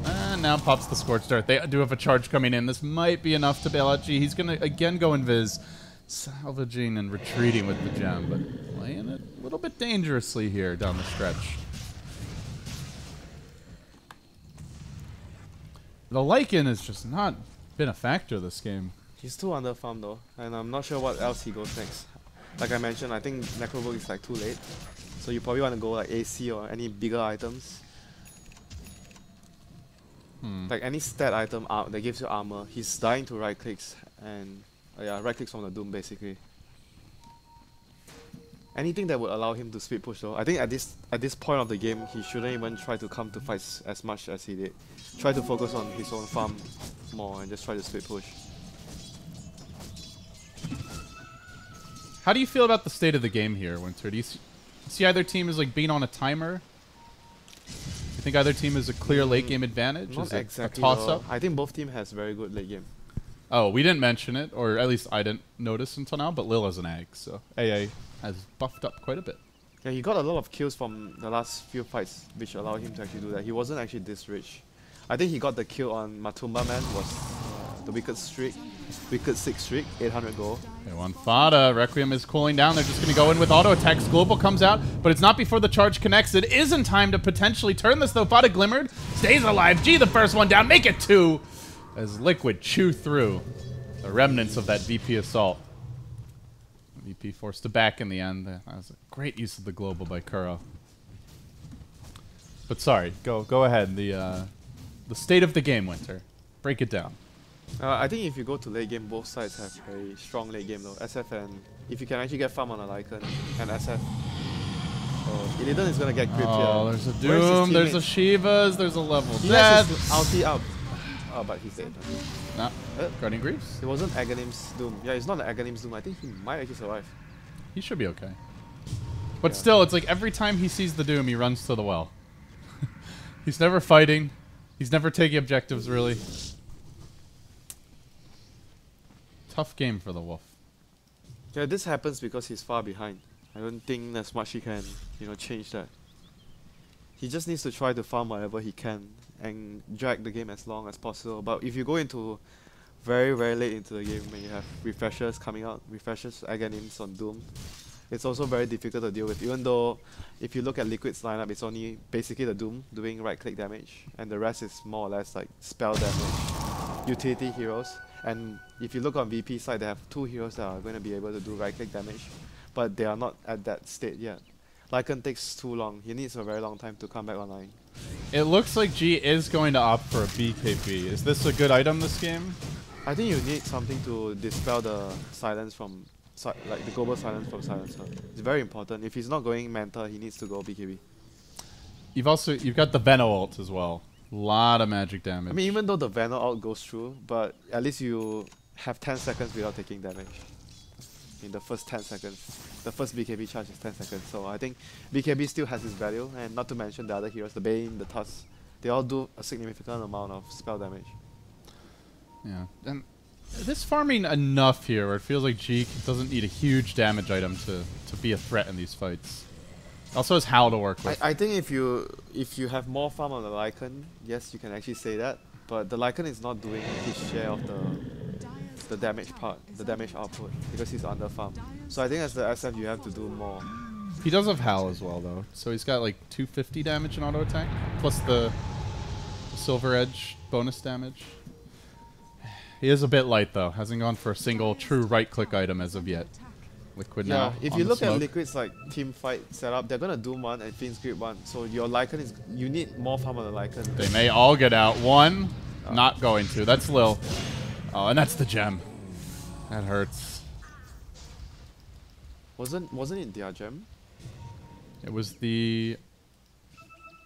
And now pops the Scorched Earth. They do have a charge coming in. This might be enough to bail out G. He's going to again go invis. Salvaging and retreating with the gem, but playing it a little bit dangerously here down the stretch. The Lycan has just not been a factor this game. He's too under farm though, and I'm not sure what else he goes next. Like I mentioned, I think Necrobook is like too late. So you probably want to go like AC or any bigger items. Like any stat item that gives you armor. He's dying to right clicks and yeah, right clicks from the Doom basically. Anything that would allow him to speed push though. I think at this point of the game, he shouldn't even try to come to fights as much as he did. Try to focus on his own farm more and just try to speed push. How do you feel about the state of the game here, WinteR? Do you see either team as like being on a timer? You think either team is a clear late game advantage? Not is it exactly. a toss-up? I think both team has very good late game. Oh, we didn't mention it, or at least I didn't notice until now, but Lil is an egg, so AA has buffed up quite a bit. Yeah, he got a lot of kills from the last few fights, which allowed him to actually do that. He wasn't actually this rich. I think he got the kill on Matumba Man, was the Wicked 6 streak, 800 gold. Okay, one Fada. Requiem is cooling down. They're just going to go in with auto attacks. Global comes out, but it's not before the charge connects. It is in time to potentially turn this, though. Fada glimmered, stays alive. G, the first one down. Make it 2 as Liquid chew through the remnants of that VP assault. VP forced to back in the end. That was a great use of the global by Kuro. But sorry, go ahead. The state of the game, WinteR. Break it down. I think if you go to late game, both sides have very strong late game though. SF and if you can actually get farm on a Lycan and SF. Oh, Illidan is gonna get creeped here. Oh, there's a Doom, there's a Shivas, there's a level he death. has his ulti out. Oh, but he's dead. Nah, Guardian Greaves? It wasn't Aghanim's Doom. Yeah, it's not an Aghanim's Doom. I think he might actually survive. He should be okay. But still, it's like every time he sees the Doom, he runs to the well. He's never fighting. He's never taking objectives, really. Tough game for the Wolf. Yeah, this happens because he's far behind. I don't think there's much he can, change that. He just needs to try to farm whatever he can and drag the game as long as possible. But if you go into very, very late into the game when you have refreshers coming out, refreshers, Aghanims on Doom, it's also very difficult to deal with. Even though if you look at Liquid's lineup, it's only basically the Doom doing right-click damage, and the rest is more or less like spell damage, utility heroes. And if you look on VP side, they have 2 heroes that are going to be able to do right-click damage, but they are not at that state yet. Lycan takes too long. He needs a very long time to come back online. It looks like G is going to opt for a BKB. Is this a good item this game? I think you need something to dispel the silence from, like the global silence from Silencer. It's very important. If he's not going Manta, he needs to go BKB. You've got the Veno ult as well. Lot of magic damage. I mean, even though the Veno ult goes through, but at least you have 10 seconds without taking damage. In the first 10 seconds. The first BKB charge is 10 seconds. So I think BKB still has its value, and not to mention the other heroes, the Bane, the Tusk. They all do a significant amount of spell damage. Yeah. And this farming enough here where it feels like G doesn't need a huge damage item to be a threat in these fights. Also has Howl to work with. I think if you have more farm on the Lycan, yes, you can actually say that. But the Lycan is not doing his share of the damage part, the damage output, because he's under farm. So I think as the SF you have to do more. He does have Howl as well though, so he's got like 250 damage in auto attack, plus the Silver Edge bonus damage. He is a bit light though, hasn't gone for a single true right click item as of yet. Liquid now. If you look at Liquid's like team fight setup, they're gonna Doom 1 and Fiend's Grip 1. So your Lycan you need more farm on the Lycan. They may all get out. One, not going to. That's Lil. Oh, and that's the gem. That hurts. Wasn't it their gem? It was the...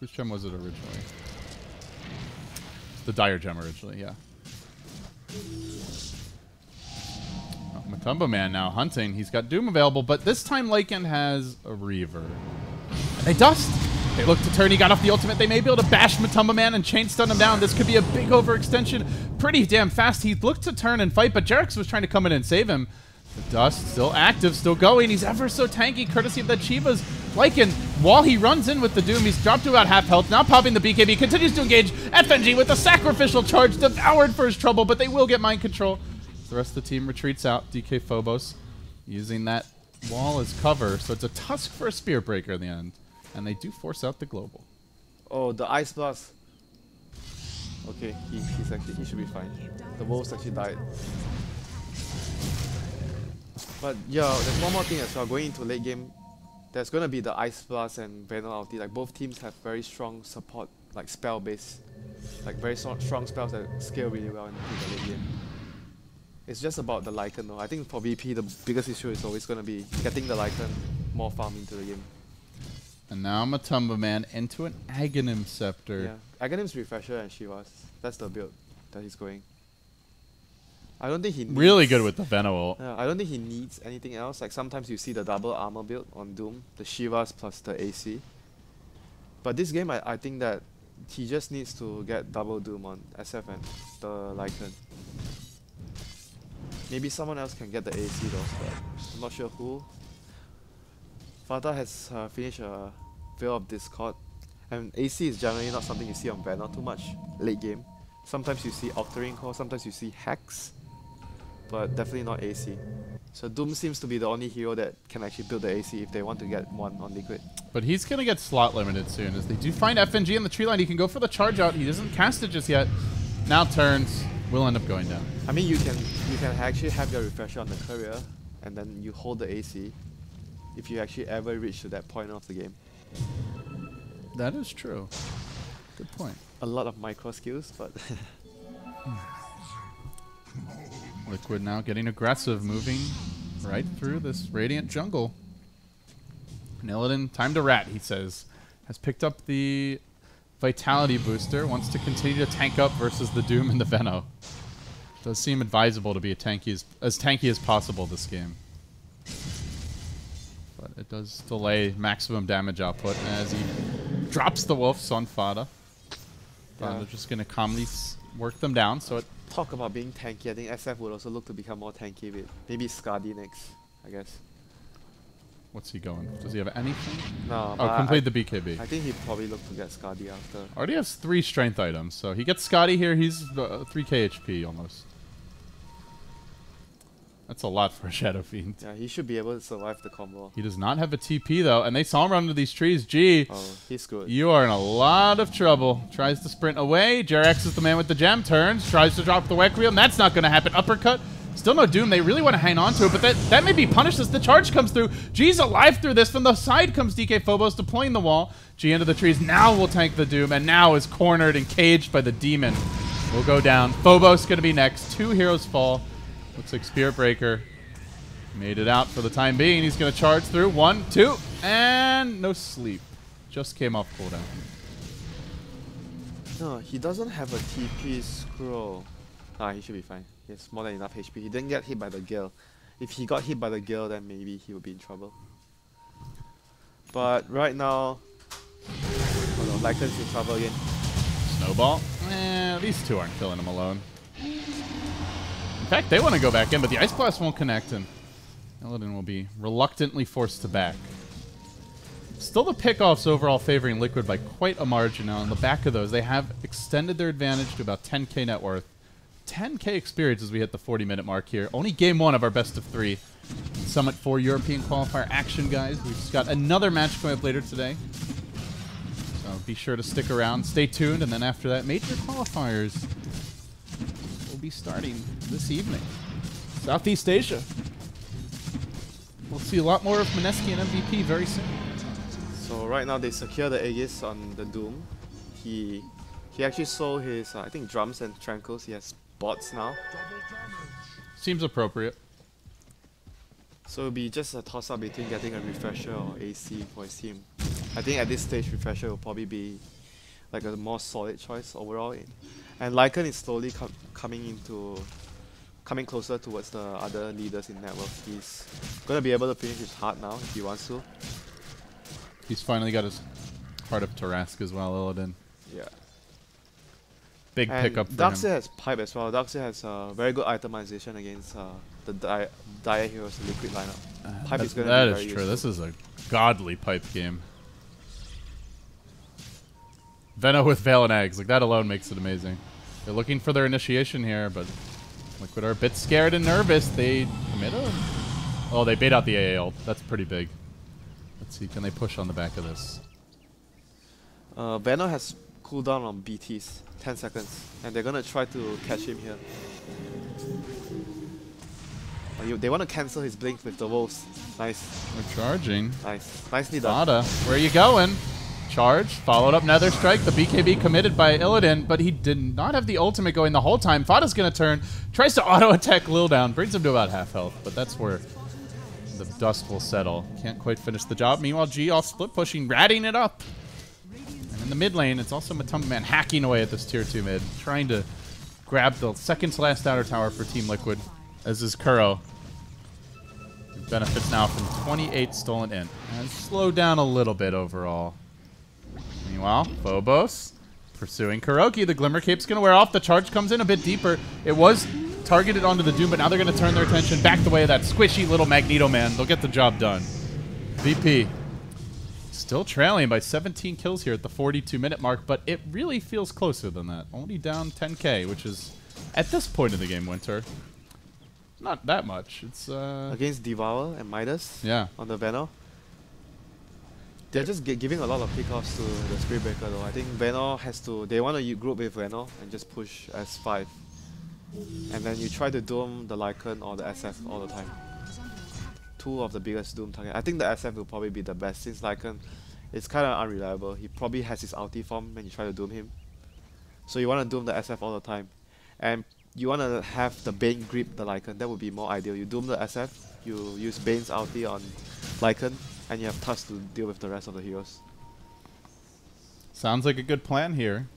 Which gem was it originally? It's the Dire gem originally, yeah. Oh, Matumba Man now hunting. He's got Doom available, but this time Lycan has a Reaver. And they dust! They look to turn. He got off the ultimate. They may be able to bash Matumba Man and chain stun him down. This could be a big overextension. Pretty damn fast. He looked to turn and fight, but Jerax was trying to come in and save him. The dust still active, still going. He's ever so tanky, courtesy of the Chivas. Lycan, while he runs in with the Doom, he's dropped to about half health. Now popping the BKB, continues to engage. FNG with a sacrificial charge, devoured for his trouble, but they will get mind control. The rest of the team retreats out. DK Phobos using that wall as cover, so it's a Tusk for a Spear Breaker in the end. And they do force out the global. Oh, the Ice Blast. Okay, he should be fine. The wolves actually died. But yeah, there's one more thing as well. Going into late game, there's gonna be the Ice Blast and Venom ulti. Like both teams have very strong support, like spell based, like very strong spells that scale really well into the late game. It's just about the Lycan though. I think for VP the biggest issue is always gonna be getting the Lycan more farm into the game. And now Matumba Man into an Aghanim Scepter. Yeah, Aghanim's Refresher and Shivas. That's the build that he's going. I don't think he needs... Really good with the Veno ult. Yeah, I don't think he needs anything else. Like sometimes you see the double armor build on Doom, the Shivas plus the AC. But this game, I think that he just needs to get double Doom on SF and the Lycan. Maybe someone else can get the AC though, but I'm not sure who. Fata has finished a Veil of Discord, and AC is generally not something you see on Banner too much late game. Sometimes you see Altering Core, sometimes you see Hex, but definitely not AC. So Doom seems to be the only hero that can actually build the AC if they want to get one on Liquid. But he's going to get slot limited soon, as they do find FNG in the tree line. He can go for the charge out. He doesn't cast it just yet. Now turns, will end up going down. I mean, you can actually have your Refresher on the Courier, and then you hold the AC. If you actually ever reach to that point of the game. That is true. Good point. A lot of micro skills, but... Liquid now getting aggressive, moving right through this Radiant jungle. Niladin, time to rat, he says. Has picked up the Vitality booster, wants to continue to tank up versus the Doom and the Veno. Does seem advisable to be as tanky as possible this game. but it does delay maximum damage output as he drops the wolves on Fada. Fada just going to calmly work them down, so it... Talk about being tanky. I think SF would also look to become more tanky with maybe Skadi next, I guess. What's he going? Does he have anything? No, oh, complete the BKB. I think he'd probably look to get Skadi after. Already has 3 strength items, so he gets Scotty here. He's 3k HP almost. That's a lot for a Shadow Fiend. Yeah, he should be able to survive the combo. He does not have a TP though, and they saw him run into these trees. Gee, oh, he's good. You are in a lot of trouble. Tries to sprint away. Jarex is the man with the gem. Turns, tries to drop the Requiem. That's not going to happen. Uppercut. Still no Doom. They really want to hang on to it, but that may be punished as the charge comes through. G's alive through this. From the side comes DK Phobos deploying the wall. G into the trees. Now will tank the Doom, and now is cornered and caged by the Demon. Will go down. Phobos going to be next. 2 heroes fall. Looks like Spirit Breaker made it out for the time being. He's going to charge through. 1, 2, and no sleep. Just came off cooldown. No, he doesn't have a TP scroll. Ah, he should be fine. He has more than enough HP. He didn't get hit by the Gale. If he got hit by the Gale, then maybe he would be in trouble. But right now... Oh no, Lycan's in trouble again. Snowball? These two aren't killing him alone. In fact, they want to go back in, but the Ice Blast won't connect, and Illidan will be reluctantly forced to back. Still the pickoffs overall favoring Liquid by quite a margin now. On the back of those, they have extended their advantage to about 10k net worth. 10k experience as we hit the 40-minute mark here. Only game 1 of our best of 3 Summit 4 European qualifier action, guys. We've just got another match coming up later today. So be sure to stick around, stay tuned, and then after that, major qualifiers will be starting this evening. Southeast Asia. We'll see a lot more of Mineski and MVP very soon. So right now they secure the Aegis on the Doom. He actually sold his, I think, drums and tranquils. He has bots now. Seems appropriate. So it'll be just a toss-up between getting a refresher or AC for his team. I think at this stage, refresher will probably be like a more solid choice overall. And Lycan is slowly coming closer towards the other leaders in network. He's gonna be able to finish his heart now if he wants to. He's finally got his Heart of Tarask as well, Illidan. Yeah. Big and pickup for Darkseid him. has Pipe as well. Darkseid has very good itemization against the Dire Heroes Liquid lineup. Pipe is going to be very true. useful. This is a godly Pipe game. Veno with Veil and Eggs. Like, that alone makes it amazing. They're looking for their initiation here, but Liquid are a bit scared and nervous. They commit a... Oh, they bait out the AA ult. That's pretty big. Let's see, can they push on the back of this? Veno has cooldown on BTs, 10 seconds, and they're gonna try to catch him here. They want to cancel his blink with the wolves. Nice. We're charging. Nice. Nicely done. Fada, where are you going? Charge, followed up Nether Strike. The BKB committed by Illidan, but he did not have the ultimate going the whole time. Fada's gonna turn, tries to auto-attack Lil down, brings him to about half health, but that's where the dust will settle. Can't quite finish the job. Meanwhile, G off split pushing, ratting it up. And in the mid lane, it's also Matumba Man hacking away at this tier 2 mid, trying to grab the second to last outer tower for Team Liquid, as is Kuro. He benefits now from 28 stolen in. And slowed down a little bit overall. Meanwhile, Phobos pursuing Kuroki. The Glimmer Cape's going to wear off. The charge comes in a bit deeper. It was targeted onto the Doom, but now they're going to turn their attention back the way of that squishy little Magneto Man. They'll get the job done. VP still trailing by 17 kills here at the 42-minute mark, but it really feels closer than that. Only down 10k, which is, at this point in the game, WinteR, not that much. It's against Devour and Midas. Yeah. On the Veno. They're just giving a lot of pickoffs to the Spirit Breaker though. I think Veno has to... They want to group with Veno and just push S5. And then you try to Doom the Lycan or the SF all the time. Two of the biggest Doom target. I think the SF will probably be the best since Lycan is kind of unreliable. He probably has his ulti form when you try to Doom him. So you want to Doom the SF all the time. And you want to have the Bane grip the Lycan. That would be more ideal. You Doom the SF, you use Bane's ulti on Lycan, and you have Tusk to deal with the rest of the heroes. Sounds like a good plan here.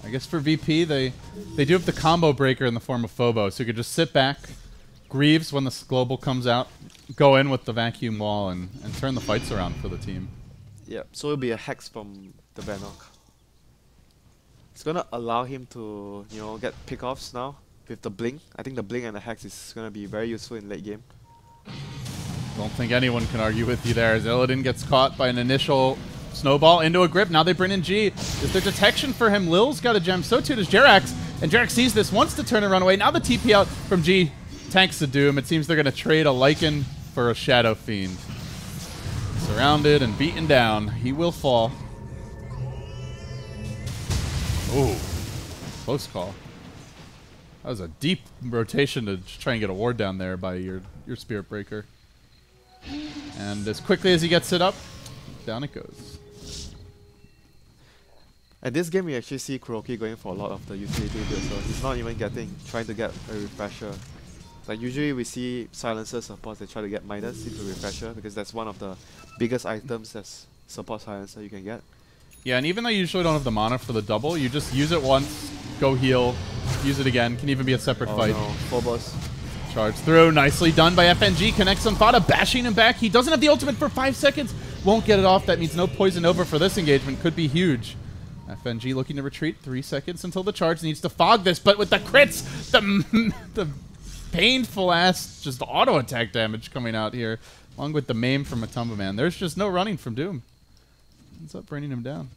I guess for VP, they do have the combo breaker in the form of Phobos, so you could just sit back. Greaves, when the global comes out, go in with the vacuum wall and turn the fights around for the team. Yeah, so it'll be a hex from the Bannock. It's gonna allow him to, you know, get pickoffs now with the blink. I think the blink and the hex is gonna be very useful in late game. Don't think anyone can argue with you there as Illidan gets caught by an initial snowball into a grip. Now they bring in G. Is there detection for him? Lil's got a gem, so too does Jerax. And Jerax sees this, wants to turn and run away. Now the TP out from G tanks the Doom. It seems they're going to trade a Lycan for a Shadow Fiend. Surrounded and beaten down. He will fall. Ooh, close call. That was a deep rotation to try and get a ward down there by your Spirit Breaker. And as quickly as he gets it up, down it goes. At this game, we actually see Kuroki going for a lot of the utility builds, so he's not even trying to get a refresher. Like usually we see silencer supports, they try to get minus into refresher because that's one of the biggest items as support silencer you can get. Yeah, and even though you usually don't have the mana for the double, you just use it once, go heal, use it again, can even be a separate fight. No. Phobos. Charge through, nicely done by FNG, connects on Fada, bashing him back. He doesn't have the ultimate for 5 seconds, won't get it off. That means no poison over for this engagement, could be huge. FNG looking to retreat, 3 seconds until the charge, needs to fog this, but with the crits, the painful ass just auto attack damage coming out here, along with the maim from Matumba Man. There's just no running from Doom. Ends up bringing him down.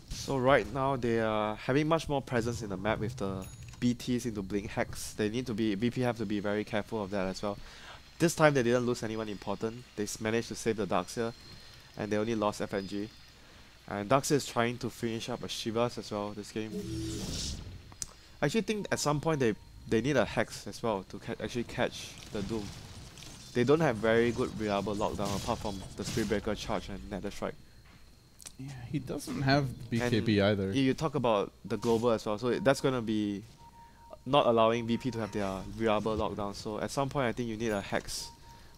So right now they are having much more presence in the map with the BTs into Blink Hex. They need to be, BP have to be very careful of that as well. This time they didn't lose anyone important. They managed to save the Darkseer and they only lost FNG. And Darkseer is trying to finish up a Shivas as well this game. I actually think at some point they need a Hex as well to actually catch the Doom. They don't have very good reliable lockdown apart from the Spirit Breaker charge and Nether Strike. Yeah, he doesn't have BKB and either. You talk about the global as well, so that's going to be not allowing BP to have their reliable lockdown. So at some point I think you need a Hex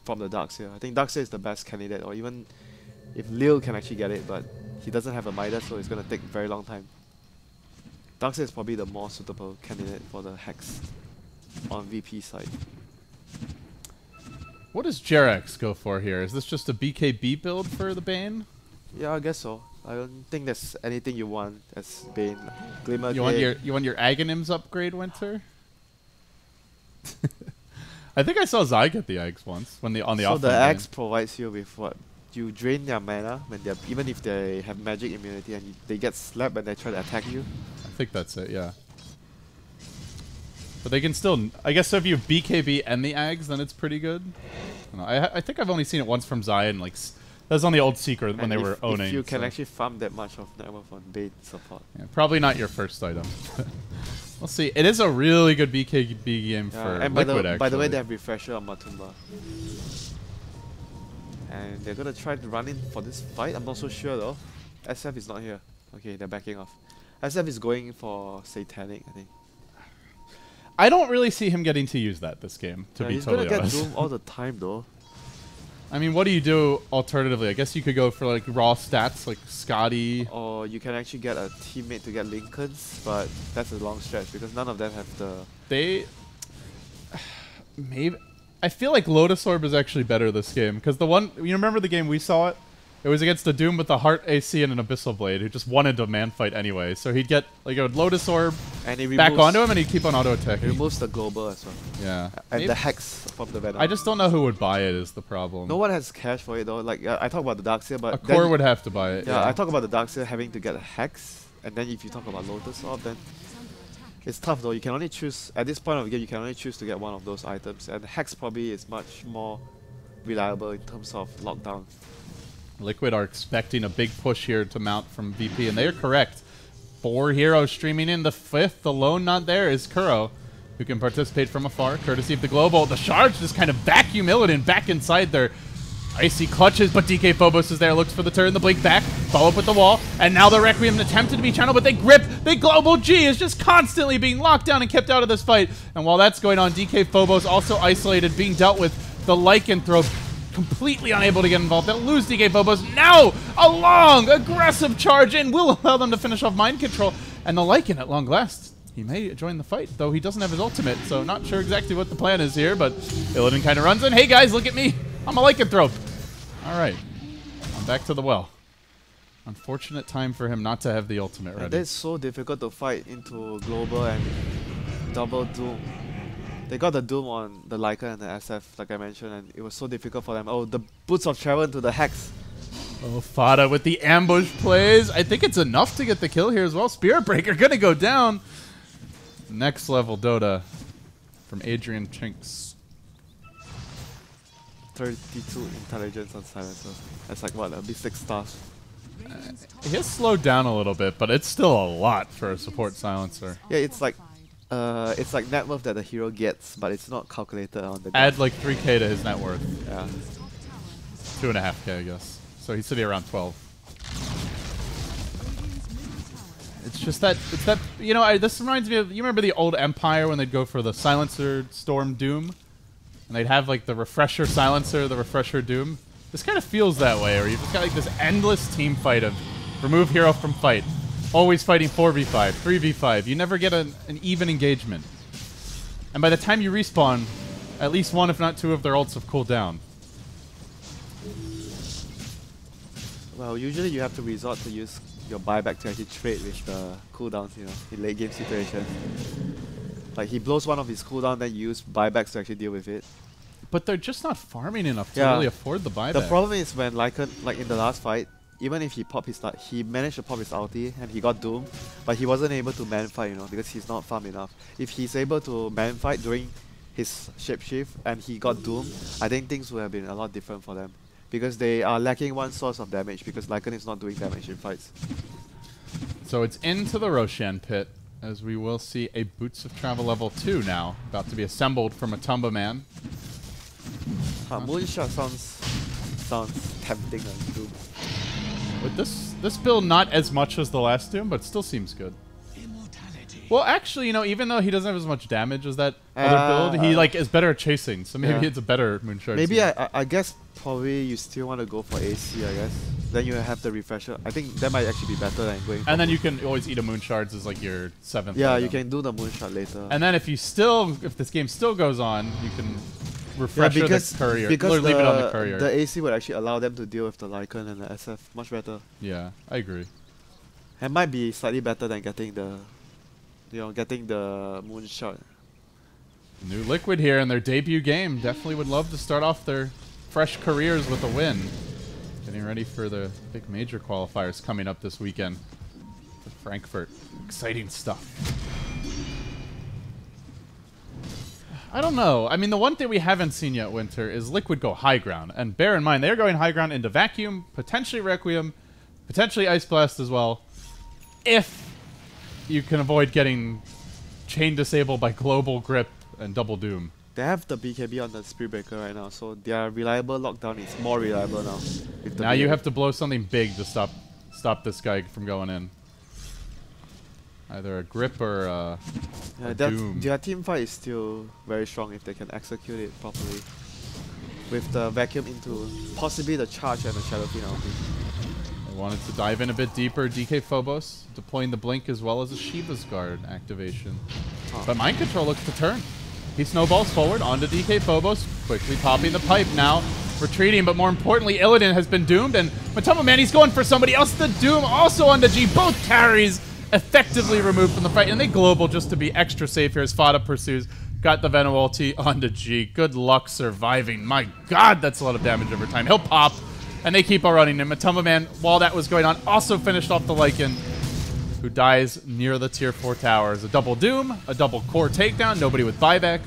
from the Darkseer. I think Darkseer is the best candidate, or even if Lil can actually get it, but he doesn't have a Midas, so it's going to take a very long time. Darkseer is probably the more suitable candidate for the Hex on VP side. What does Jerax go for here? Is this just a BKB build for the Bane? Yeah, I guess so. I don't think there's anything you want as Bane. Glimmer You want your Aghanims upgrade, WinteR? I think I saw Zai get the eggs once when on the so offense. the eggs provides you with what? You drain their mana when they're, even if they have magic immunity and they get slapped and they try to attack you. I think that's it, yeah. But they can still, I guess so if you have BKB and the Ags, then it's pretty good. I think I've only seen it once from Zion, like, that was on the old Secret when And they were owning. If you can actually farm that much of network on Bane support. Yeah, probably not your first item. We'll see. It is a really good BKB game for and Liquid, actually. by the way, they have Refresher on Matumba. And they're gonna try to run in for this fight. I'm not so sure though. SF is not here. Okay, they're backing off. SF is going for Satanic, I think. I don't really see him getting to use that this game, to be totally honest. He's gonna get Doom all the time though. I mean, what do you do alternatively? I guess you could go for like raw stats like Scotty. Or you can actually get a teammate to get Lincolns, but that's a long stretch because none of them have the... Maybe... I feel like Lotus Orb is actually better this game, because the one... You remember the game we saw it? It was against a Doom with a Heart AC and an Abyssal Blade who just wanted to man fight anyway. So he'd get like a Lotus Orb and back onto him and he'd keep on auto attacking. It removes the global as well. Yeah. And the Hex from the Venom. I just don't know who would buy it is the problem. No one has cash for it though. Like I talk about the Darkseer, but... A core would have to buy it. Yeah, I talk about the Darkseer having to get a Hex. And then if you talk about Lotus Orb, then... It's tough though. You can only choose... At this point of the game, you can only choose to get one of those items. And Hex probably is much more reliable in terms of lockdown. Liquid are expecting a big push here to mount from VP, and they are correct. 4 heroes streaming in. The 5th, alone not there, is Kuro, who can participate from afar, courtesy of the global. The Shards just kind of vacuum Illidan back inside their icy clutches, but DK Phobos is there, looks for the turn, the blink back, follow up with the wall, and now the Requiem attempted to be channeled, but they grip. The global G is just constantly being locked down and kept out of this fight. And while that's going on, DK Phobos also isolated, being dealt with the Lycanthrope, completely unable to get involved. They'll lose DK Phobos. Now, a long, aggressive charge in will allow them to finish off Mind Control. And the Lycan, at long last, He may join the fight, though he doesn't have his ultimate, so not sure exactly what the plan is here, but Illidan kind of runs in. Hey guys, look at me! I'm a lycanthrope! Alright. I'm back to the well. Unfortunate time for him not to have the ultimate ready. That's so difficult to fight into global and double Doom. They got the Doom on the Lycan and the SF, like I mentioned, and it was so difficult for them. Oh, the Boots of Travel into the Hex. Oh, Fada with the ambush plays. I think it's enough to get the kill here as well. Spirit Breaker gonna go down. Next level Dota from Adrian Chinks. 32 intelligence on Silencer. That's like what, a bit 6 stars. He has slowed down a little bit, but it's still a lot for a support silencer. Yeah, it's like net worth that the hero gets, but it's not calculated on the Add like 3k to his net worth. Yeah. 2.5k, I guess. So he's sitting around 12. It's just that, you know, this reminds me of, you remember the old Empire when they'd go for the Silencer Storm Doom? And they'd have like the Refresher Silencer, the Refresher Doom. This kind of feels that way, or you've just got like this endless team fight of remove hero from fight. Always fighting 4v5, 3v5. You never get an even engagement. And by the time you respawn, at least one, if not two, of their ults have cooled down. Well, usually you have to resort to use your buyback to actually trade with the cooldowns, you know, in late game situations. Like he blows one of his cooldown, then you use buybacks to actually deal with it. But they're just not farming enough to really afford the buyback. The problem is when Lycan, like in the last fight, even if he popped his he managed to pop his ulti and he got Doom, but he wasn't able to man fight, you know, because he's not farm enough. If he's able to man fight during his shapeshift and he got Doom, I think things would have been a lot different for them. Because they are lacking one source of damage, because Lycan is not doing damage in fights. So it's into the Roshan pit, as we will see a Boots of Travel level 2 now, about to be assembled from a Tumba Man. Moonshot sounds tempting on Doom. With this build, not as much as the last Doom, but still seems good. Well, actually, you know, even though he doesn't have as much damage as that other build, he like is better at chasing, so maybe it's a better Moonshard. Maybe I guess probably you still want to go for AC, I guess. Then you have the refresher. I think that might actually be better than going. And then you can always eat a Moonshards as like your 7th. Yeah, item. you can do the Moonshot later. And then if this game still goes on, you can refresh the courier, because leave it on the courier. The AC would actually allow them to deal with the Lycan and the SF much better. Yeah, I agree. It might be slightly better than getting the, getting the Moonshot. New Liquid here in their debut game. Definitely would love to start off their fresh careers with a win. Getting ready for the big major qualifiers coming up this weekend for Frankfurt. Exciting stuff. I don't know. I mean, the one thing we haven't seen yet, WinteR, is Liquid go high ground. And bear in mind, they're going high ground into Vacuum, potentially Requiem, potentially Ice Blast as well, if you can avoid getting chain disabled by Global Grip and Double Doom. They have the BKB on the Spirit Breaker right now, so their reliable lockdown is more reliable now. Now you have to blow something big to stop this guy from going in. Either a Grip or a Doom. Their team fight is still very strong if they can execute it properly. With the Vacuum into possibly the Charge and the Shadow Fiend ulti. They wanted to dive in a bit deeper. DK Phobos deploying the Blink as well as a Shiva's Guard activation. But Mind Control looks to turn. He snowballs forward onto DK Phobos, quickly popping the pipe now. Retreating, but more importantly, Illidan has been doomed, and Matoma Man, he's going for somebody else. The Doom also onto G. Both carries effectively removed from the fight, and they global just to be extra safe here as Fada pursues. Got the Venom ulti onto G. Good luck surviving. My god, that's a lot of damage over time. He'll pop, and they keep on running. And Matoma Man, while that was going on, also finished off the Lycan, who dies near the tier 4 towers. A double Doom, a double core takedown, nobody with buyback.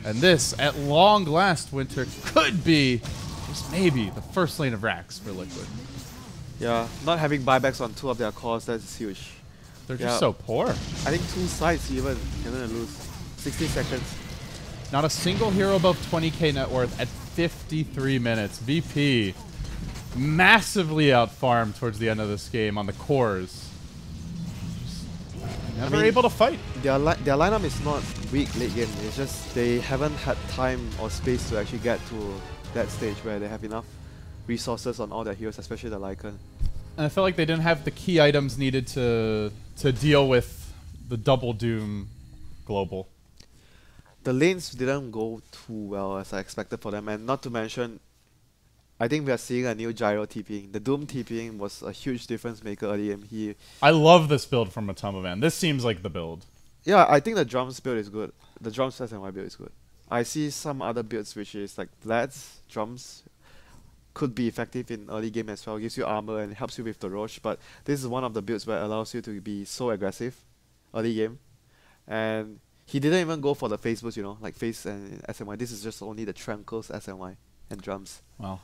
And this, at long last, WinteR, could be, just maybe, the first lane of racks for Liquid. Yeah, not having buybacks on 2 of their cores, that's huge. They're just so poor. I think 2 sides even, you're gonna lose. 60 seconds. Not a single hero above 20k net worth at 53 minutes. VP massively out-farmed towards the end of this game on the cores. Never able to fight. Their lineup is not weak late game. It's just they haven't had time or space to actually get to that stage where they have enough resources on all their heroes, especially the Lycan. And I felt like they didn't have the key items needed to deal with the double Doom global? The lanes didn't go too well as I expected for them, and not to mention, I think we are seeing a new gyro TPing. The Doom TPing was a huge difference maker early game. I love this build from Matama. This seems like the build. Yeah, I think the drums build is good. The drums SNY build is good. I see some other builds which is like Vlad's drums could be effective in early game as well. Gives you armor and helps you with the Roche, but this is one of the builds where it allows you to be so aggressive early game. And he didn't even go for the phase boost, you know, like phase and SNY. This is just only the Tranquil's SNY and drums. Well,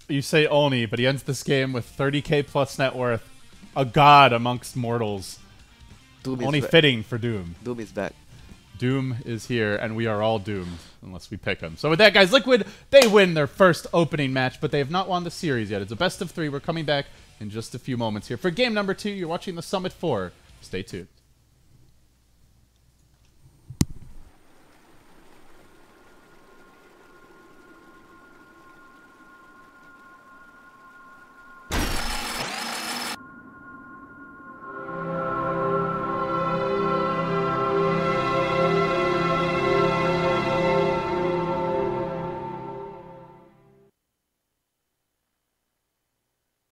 you say only, but he ends this game with 30k plus net worth. A god amongst mortals. Doom Only is fitting for Doom. Doom is back. Doom is here, and we are all doomed unless we pick him. So with that, guys, Liquid, they win their first opening match, but they have not won the series yet. It's a best of 3. We're coming back in just a few moments here. For game number 2, you're watching the Summit 4. Stay tuned.